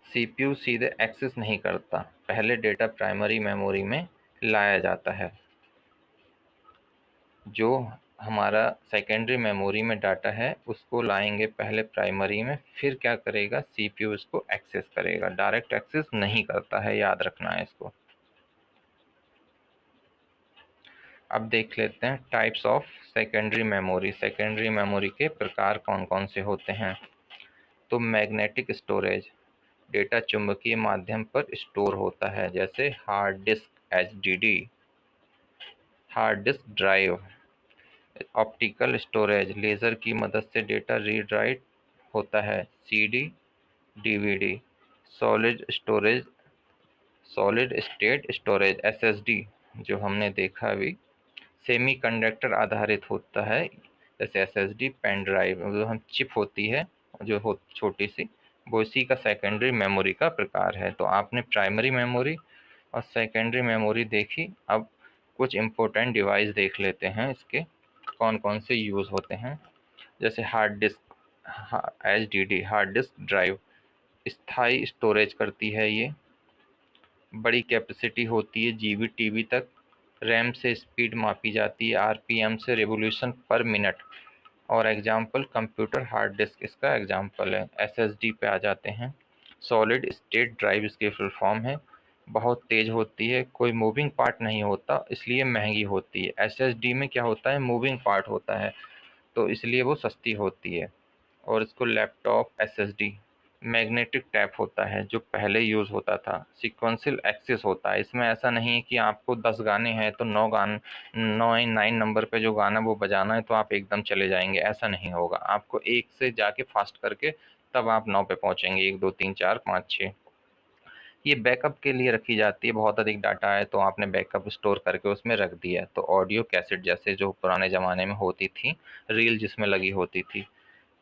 CPU सीधे एक्सेस नहीं करता, पहले डेटा प्राइमरी मेमोरी में लाया जाता है। जो हमारा सेकेंडरी मेमोरी में डाटा है उसको लाएंगे पहले प्राइमरी में, फिर क्या करेगा CPU इसको एक्सेस करेगा, डायरेक्ट एक्सेस नहीं करता है, याद रखना है इसको। अब देख लेते हैं types of secondary memory. Secondary memory के प्रकार कौन कौन से होते हैं। तो मैग्नेटिक स्टोरेज, डेटा चुंबकीय माध्यम पर स्टोर होता है, जैसे hard disk HDD, hard disk drive. Optical storage, laser की मदद से डेटा रीड राइट होता है, CD DVD। Solid storage, solid state storage SSD, जो हमने देखा अभी, सेमीकंडक्टर आधारित होता है, जैसे SSD पेन ड्राइव जो हम चिप होती है जो हो छोटी सी, वो इसी का सेकेंडरी मेमोरी का प्रकार है। तो आपने प्राइमरी मेमोरी और सेकेंडरी मेमोरी देखी, अब कुछ इम्पोर्टेंट डिवाइस देख लेते हैं इसके कौन कौन से यूज़ होते हैं। जैसे hard disk, HDD hard disk drive, स्थायी स्टोरेज करती है ये, बड़ी कैपेसिटी होती है GB TB तक, रैम से स्पीड मापी जाती है RPM से रिवोल्यूशन पर मिनट। और एग्जाम्पल कंप्यूटर हार्ड डिस्क इसका एग्जाम्पल है। SSD पे आ जाते हैं, सॉलिड स्टेट ड्राइव इसकी फुल फॉर्म है, बहुत तेज़ होती है, कोई मूविंग पार्ट नहीं होता इसलिए महंगी होती है। SSD में क्या होता है मूविंग पार्ट होता है, तो इसलिए वो सस्ती होती है। और इसको लैपटॉप SSD मैग्नेटिक टैप होता है जो पहले यूज़ होता था। सिक्वेंशियल एक्सेस होता है, इसमें ऐसा नहीं है कि आपको 10 गाने हैं तो 9 नंबर पे जो गाना वो बजाना है तो आप एकदम चले जाएंगे, ऐसा नहीं होगा। आपको एक से जाके फास्ट करके तब आप 9 पे पहुंचेंगे, 1 2 3 4 5 6। ये बैकअप के लिए रखी जाती है, बहुत अधिक डाटा है तो आपने बैकअप स्टोर करके उसमें रख दिया। तो ऑडियो कैसेट जैसे जो पुराने ज़माने में होती थी, रील जिसमें लगी होती थी।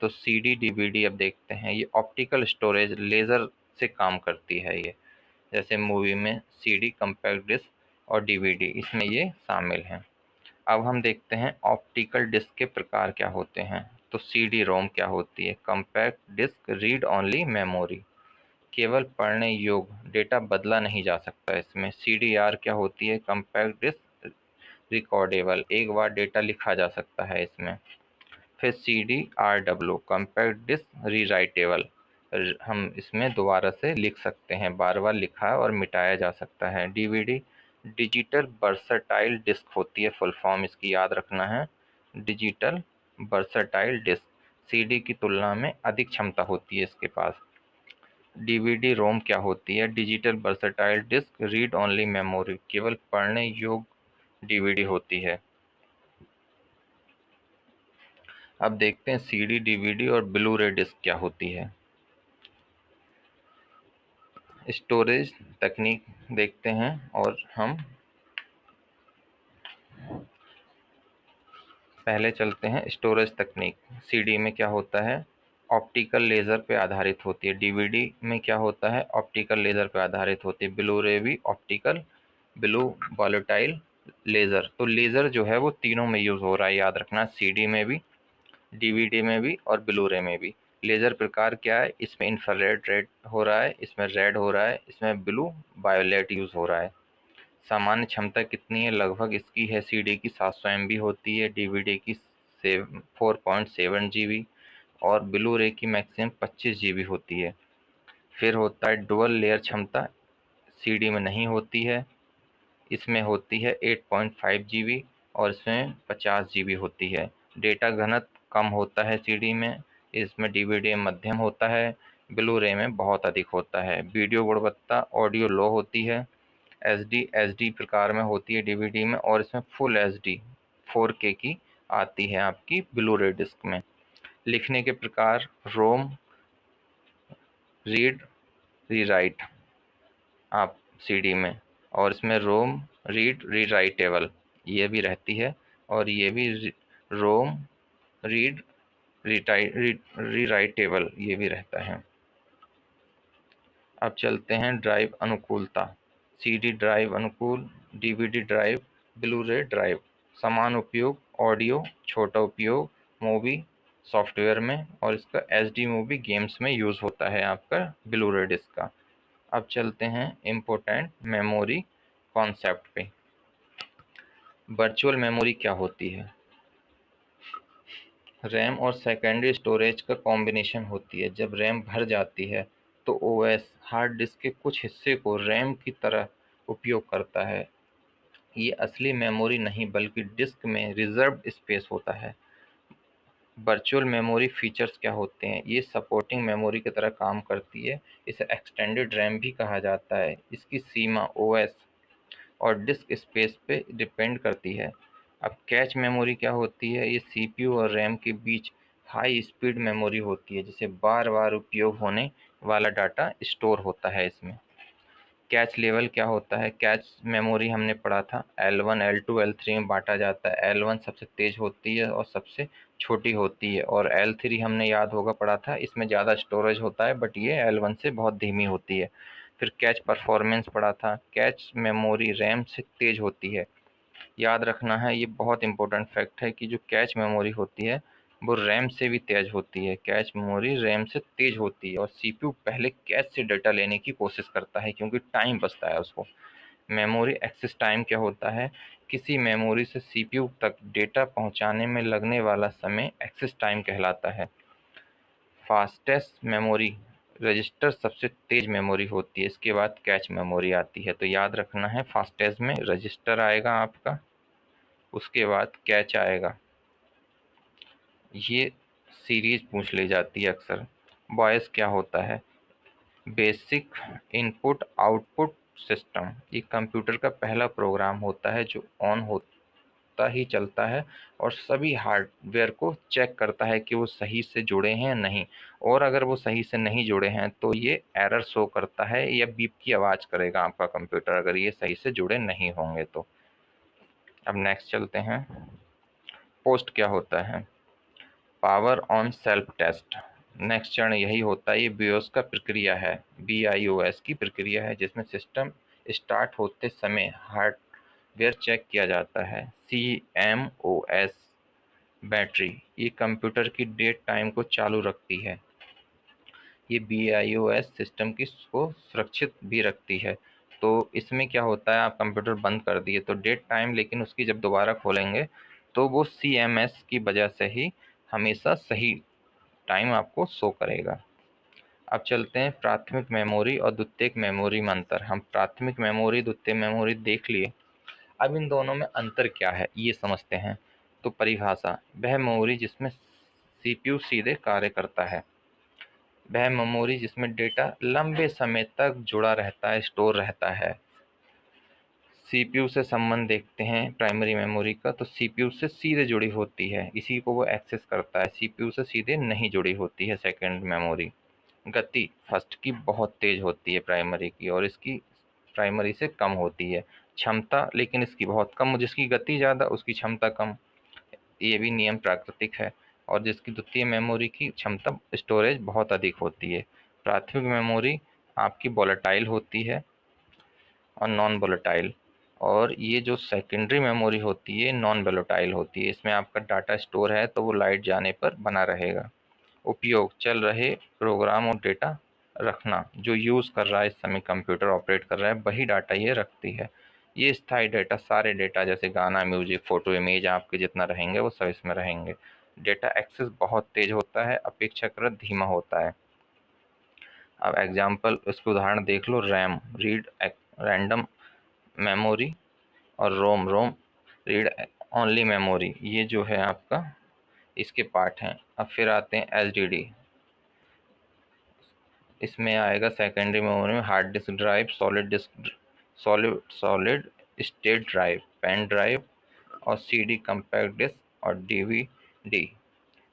तो सीडी डीवीडी अब देखते हैं, ये ऑप्टिकल स्टोरेज लेज़र से काम करती है ये। जैसे मूवी में सीडी, कंपैक्ट डिस्क और डीवीडी इसमें ये शामिल हैं। अब हम देखते हैं ऑप्टिकल डिस्क के प्रकार क्या होते हैं। तो सीडी रोम क्या होती है, compact disc read only memory, केवल पढ़ने योग्य, डेटा बदला नहीं जा सकता इसमें। सीडीआर क्या होती है, कंपैक्ट डिस्क रिकॉर्डेबल, एक बार डेटा लिखा जा सकता है इसमें। फिर CDRW कंपैक्ट डिस्क रीराइटेबल, हम इसमें दोबारा से लिख सकते हैं, बार बार लिखा और मिटाया जा सकता है। DVD डिजिटल वर्सटाइल डिस्क होती है, फुल फॉर्म इसकी याद रखना है, डिजिटल वर्सटाइल डिस्क। CD की तुलना में अधिक क्षमता होती है इसके पास। DVD रोम क्या होती है, digital versatile disc read only memory, केवल पढ़ने योग्य DVD होती है। अब देखते हैं CD DVD और ब्लू रे डिस्क क्या होती है। स्टोरेज तकनीक देखते हैं और हम पहले चलते हैं स्टोरेज तकनीक। CD में क्या होता है, ऑप्टिकल लेज़र पे आधारित होती है। DVD में क्या होता है, ऑप्टिकल लेज़र पे आधारित होती है। ब्लू रे भी ऑप्टिकल ब्लू वॉलेटाइल लेज़र। तो लेज़र जो है वो तीनों में यूज़ हो रहा है, याद रखना, CD में भी, DVD में भी और ब्लू रे में भी। लेज़र प्रकार क्या है, इसमें इंफ्रारेड रेड हो रहा है, इसमें रेड हो रहा है, इसमें ब्लू वायोलेट यूज़ हो रहा है। सामान्य क्षमता कितनी है, लगभग इसकी है CD की 700 MB होती है, DVD की 4.7 GB और ब्लू रे की मैक्सिमम 25 GB होती है। फिर होता है डुअल लेयर क्षमता, CD में नहीं होती है, इसमें होती है 8.5 GB और इसमें 50 GB होती है। डेटा घनत्व कम होता है CD में, इसमें DVD में मध्यम होता है, ब्लू रे में बहुत अधिक होता है। वीडियो गुणवत्ता ऑडियो लो होती है, HD प्रकार में होती है DVD में और इसमें फुल HD 4K की आती है आपकी ब्लू रे डिस्क में। लिखने के प्रकार रोम, रीड, रीराइट आप CD में, और इसमें रोम, रीड, रीराइटेबल ये भी रहती है और ये भी रोम, रीड, रीराइटेबल ये भी रहता है। अब चलते हैं ड्राइव अनुकूलता। CD ड्राइव अनुकूल, DVD ड्राइव, ब्लू रे ड्राइव। समान उपयोग, ऑडियो, छोटा उपयोग मूवी सॉफ्टवेयर में, और इसका SD मूवी गेम्स में यूज़ होता है आपका ब्लू रे डिस्क का। अब चलते हैं इम्पोर्टेंट मेमोरी कॉन्सेप्ट पे। वर्चुअल मेमोरी क्या होती है, रैम और सेकेंडरी स्टोरेज का कॉम्बिनेशन होती है। जब रैम भर जाती है तो OS हार्ड डिस्क के कुछ हिस्से को रैम की तरह उपयोग करता है। ये असली मेमोरी नहीं बल्कि डिस्क में रिजर्व्ड स्पेस होता है। वर्चुअल मेमोरी फीचर्स क्या होते हैं, ये सपोर्टिंग मेमोरी की तरह काम करती है। इसे एक्सटेंडेड रैम भी कहा जाता है। इसकी सीमा OS और डिस्क स्पेस पे डिपेंड करती है। अब कैच मेमोरी क्या होती है, ये CPU और रैम के बीच हाई स्पीड मेमोरी होती है, जिसे बार बार उपयोग होने वाला डाटा स्टोर होता है इसमें। कैच लेवल क्या होता है, कैच मेमोरी हमने पढ़ा था L1 L2 L3 में बांटा जाता है। L1 सबसे तेज होती है और सबसे छोटी होती है, और L3 हमने याद होगा पढ़ा था, इसमें ज़्यादा स्टोरेज होता है बट ये L1 से बहुत धीमी होती है। फिर कैच परफॉर्मेंस पढ़ा था, कैच मेमोरी रैम से तेज होती है। याद रखना है, ये बहुत इंपॉर्टेंट फैक्ट है कि जो कैच मेमोरी होती है वो रैम से भी तेज होती है। कैच मेमोरी रैम से तेज होती है और CPU पहले कैच से डाटा लेने की कोशिश करता है क्योंकि टाइम बचता है उसको। मेमोरी एक्सेस टाइम क्या होता है, किसी मेमोरी से CPU तक डेटा पहुंचाने में लगने वाला समय एक्सेस टाइम कहलाता है। फास्टेस्ट मेमोरी रजिस्टर सबसे तेज मेमोरी होती है, इसके बाद कैच मेमोरी आती है। तो याद रखना है, फास्टेस्ट में रजिस्टर आएगा आपका, उसके बाद कैच आएगा। ये सीरीज पूछ ली जाती है अक्सर। बॉयस क्या होता है? Basic input output system. ये कंप्यूटर का पहला प्रोग्राम होता है जो ऑन होता ही चलता है और सभी हार्डवेयर को चेक करता है कि वो सही से जुड़े हैं या नहीं, और अगर वो सही से नहीं जुड़े हैं तो ये एरर शो करता है या बीप की आवाज करेगा आपका कंप्यूटर, अगर ये सही से जुड़े नहीं होंगे तो। अब नेक्स्ट चलते हैं। पोस्ट क्या होता है? Power on self test. Next चरण यही होता है, ये बीओएस का प्रक्रिया है, BIOS की प्रक्रिया है, जिसमें सिस्टम स्टार्ट होते समय हार्डवेयर चेक किया जाता है। CMOS बैटरी, ये कंप्यूटर की डेट टाइम को चालू रखती है। ये BIOS सिस्टम की को सुरक्षित भी रखती है। तो इसमें क्या होता है, आप कंप्यूटर बंद कर दिए तो डेट टाइम, लेकिन उसकी जब दोबारा खोलेंगे तो वो CMS की वजह से ही हमेशा सही टाइम आपको शो करेगा। अब चलते हैं प्राथमिक मेमोरी और द्वितीयक मेमोरी में अंतर। हम प्राथमिक मेमोरी द्वितीयक मेमोरी देख लिए, अब इन दोनों में अंतर क्या है ये समझते हैं। तो परिभाषा, वह मेमोरी जिसमें CPU सीधे कार्य करता है, वह मेमोरी जिसमें डेटा लंबे समय तक जुड़ा रहता है, स्टोर रहता है। CPU से संबंध देखते हैं प्राइमरी मेमोरी का, तो CPU से सीधे जुड़ी होती है, इसी को वो एक्सेस करता है। CPU से सीधे नहीं जुड़ी होती है सेकेंड मेमोरी। गति फर्स्ट की बहुत तेज होती है प्राइमरी की, और इसकी प्राइमरी से कम होती है। क्षमता लेकिन इसकी बहुत कम, जिसकी गति ज़्यादा उसकी क्षमता कम, ये भी नियम प्राकृतिक है। और जिसकी द्वितीय मेमोरी की क्षमता स्टोरेज बहुत अधिक होती है। प्राथमिक मेमोरी आपकी वोलेटाइल होती है और नॉन वोलेटाइल, और ये जो सेकेंडरी मेमोरी होती है नॉन वोलेटाइल होती है। इसमें आपका डाटा स्टोर है तो वो लाइट जाने पर बना रहेगा। उपयोग, चल रहे प्रोग्राम और डेटा रखना, जो यूज़ कर रहा है इस समय कंप्यूटर ऑपरेट कर रहा है वही डाटा ये रखती है। ये स्थायी डेटा, सारे डेटा जैसे गाना, म्यूजिक, फोटो, इमेज आपके जितना रहेंगे वो सब इसमें रहेंगे। डेटा एक्सेस बहुत तेज होता है, अपेक्षाकृत धीमा होता है। अब एग्जाम्पल, इसके उदाहरण देख लो। रैम, रीड रैंडम मेमोरी, और रोम रीड ओनली मेमोरी, ये जो है आपका इसके पार्ट हैं। अब फिर आते हैं HDD, इसमें आएगा सेकेंडरी मेमोरी में hard disk drive, solid state drive, pen drive और CD कंपैक्ट डिस्क और DVD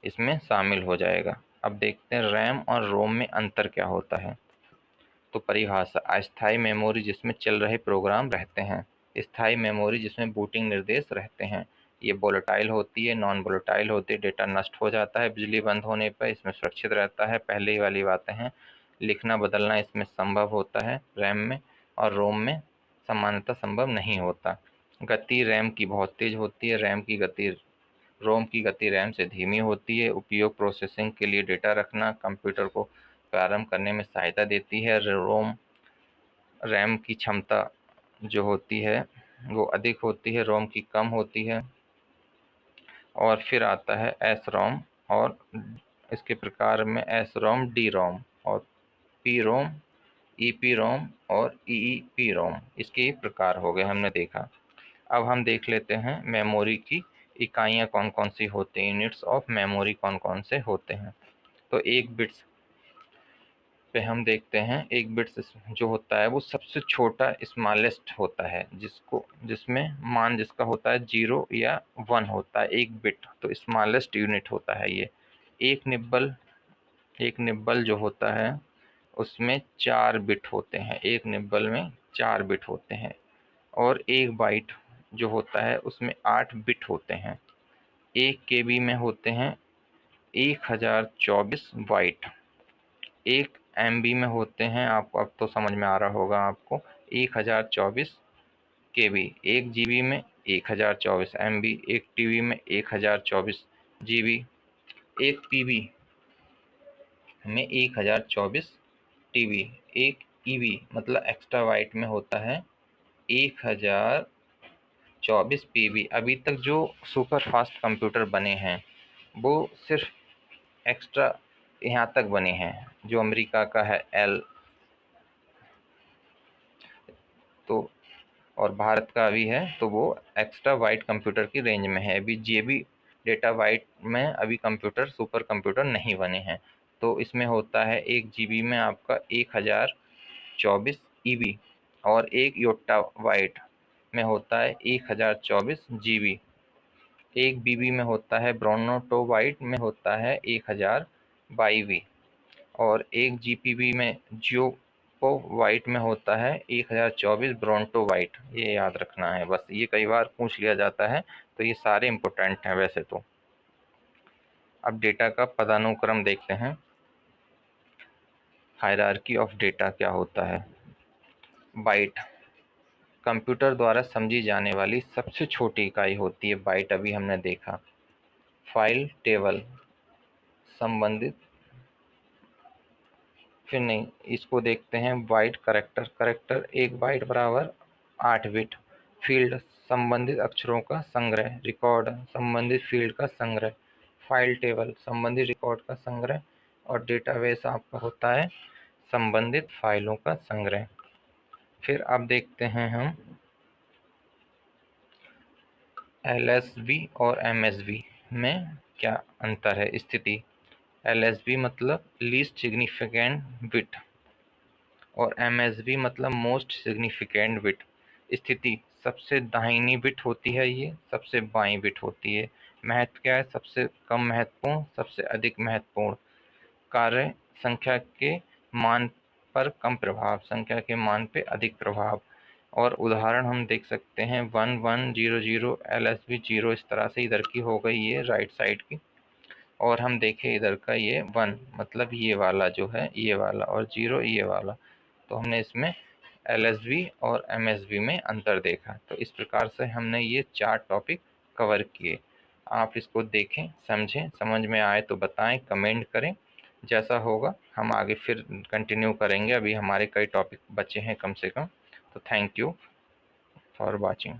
इसमें शामिल हो जाएगा। अब देखते हैं रैम और रोम में अंतर क्या होता है। तो परिभाषा, अस्थायी मेमोरी जिसमें चल रहे प्रोग्राम रहते हैं, स्थायी मेमोरी जिसमें बूटिंग निर्देश रहते हैं। ये वोलेटाइल होती है, नॉन वोलेटाइल होती है, डेटा नष्ट हो जाता है बिजली बंद होने पर, इसमें सुरक्षित रहता है। पहले ही वाली बातें हैं, लिखना बदलना इसमें संभव होता है रैम में, और रोम में सामान्यतः संभव नहीं होता। गति रैम की बहुत तेज होती है, रोम की गति रैम से धीमी होती है। उपयोग, प्रोसेसिंग के लिए डेटा रखना, कंप्यूटर को प्रारंभ करने में सहायता देती है। रैम की क्षमता जो होती है वो अधिक होती है, रोम की कम होती है। और फिर आता है SROM, और इसके प्रकार में SROM, DROM और PROM, EPROM और EEPROM, इसके प्रकार हो गए हमने देखा। अब हम देख लेते हैं मेमोरी की इकाइयाँ कौन कौन सी होती हैं, यूनिट्स ऑफ मेमोरी कौन कौन से होते हैं। तो एक बिट्स पे हम देखते हैं, एक बिट्स जो होता है वो सबसे छोटा स्मॉलेस्ट होता है, जिसमें मान जिसका होता है 0 या 1 होता है, एक बिट, तो स्मॉलेस्ट यूनिट होता है ये। एक निब्बल जो होता है उसमें 4 बिट होते हैं, एक निब्बल में 4 बिट होते हैं। और एक बाइट जो होता है उसमें 8 बिट होते हैं। 1 KB में होते हैं 1024 बाइट। 1 MB में होते हैं, आपको अब तो समझ में आ रहा होगा आपको, 1024 KB। 1 GB में 1024 MB, 1 TB में 1024 GB, 1 PB में 1024 TB, 1 EB मतलब एक्स्ट्रा बाइट में होता है 1024 PB। अभी तक जो सुपर फास्ट कंप्यूटर बने हैं वो सिर्फ एक्स्ट्रा यहाँ तक बने हैं, जो अमेरिका का है एल, तो और भारत का भी है, तो वो एक्स्ट्रा बाइट कंप्यूटर की रेंज में है। अभी JB डेटा बाइट में अभी कंप्यूटर सुपर कंप्यूटर नहीं बने हैं। तो इसमें होता है 1 GB में आपका 1024 EB, और 1 योट्टाबाइट में होता है 1024 GB। 1 BB में होता है, ब्रोनोटोबाइट में होता है 1000 बाईवी, और 1 GPB में जियोपोबाइट में होता है 1024 ब्रोनटोबाइट। ये याद रखना है बस, ये कई बार पूछ लिया जाता है, तो ये सारे इम्पोर्टेंट हैं वैसे तो। अब डेटा का पदानुक्रम देखते हैं। हायरार्की ऑफ डेटा क्या होता है। बाइट कंप्यूटर द्वारा समझी जाने वाली सबसे छोटी इकाई होती है बाइट, अभी हमने देखा। फाइल टेबल संबंधित, फिर नहीं, इसको देखते हैं बाइट करेक्टर। करेक्टर 1 बाइट बराबर 8 बिट। फील्ड संबंधित अक्षरों का संग्रह। रिकॉर्ड संबंधित फील्ड का संग्रह। फाइल टेबल संबंधित रिकॉर्ड का संग्रह। और डेटाबेस आपका होता है संबंधित फाइलों का संग्रह। फिर अब देखते हैं हम LSB और MSB में क्या अंतर है, स्थिति। LSB मतलब लीस्ट सिग्निफिकेंट बिट, और MSB मतलब मोस्ट सिग्निफिकेंट बिट। स्थिति सबसे दाहिनी बिट होती है, ये सबसे बाईं बिट होती है। महत्व क्या है, सबसे कम महत्वपूर्ण, सबसे अधिक महत्वपूर्ण। कार्य संख्या के मान पर कम प्रभाव, संख्या के मान पे अधिक प्रभाव। और उदाहरण हम देख सकते हैं 1 1 0 0 LSB 0, इस तरह से इधर की हो गई ये राइट साइड की। और हम देखें इधर का ये 1 मतलब ये वाला जो है ये वाला, और 0 ये वाला। तो हमने इसमें LSB और MSB में अंतर देखा। तो इस प्रकार से हमने ये 4 टॉपिक कवर किए। आप इसको देखें, समझें, समझ में आए तो बताएं, कमेंट करें। जैसा होगा हम आगे फिर कंटिन्यू करेंगे, अभी हमारे कई टॉपिक बचे हैं कम से कम। तो थैंक यू फॉर वॉचिंग।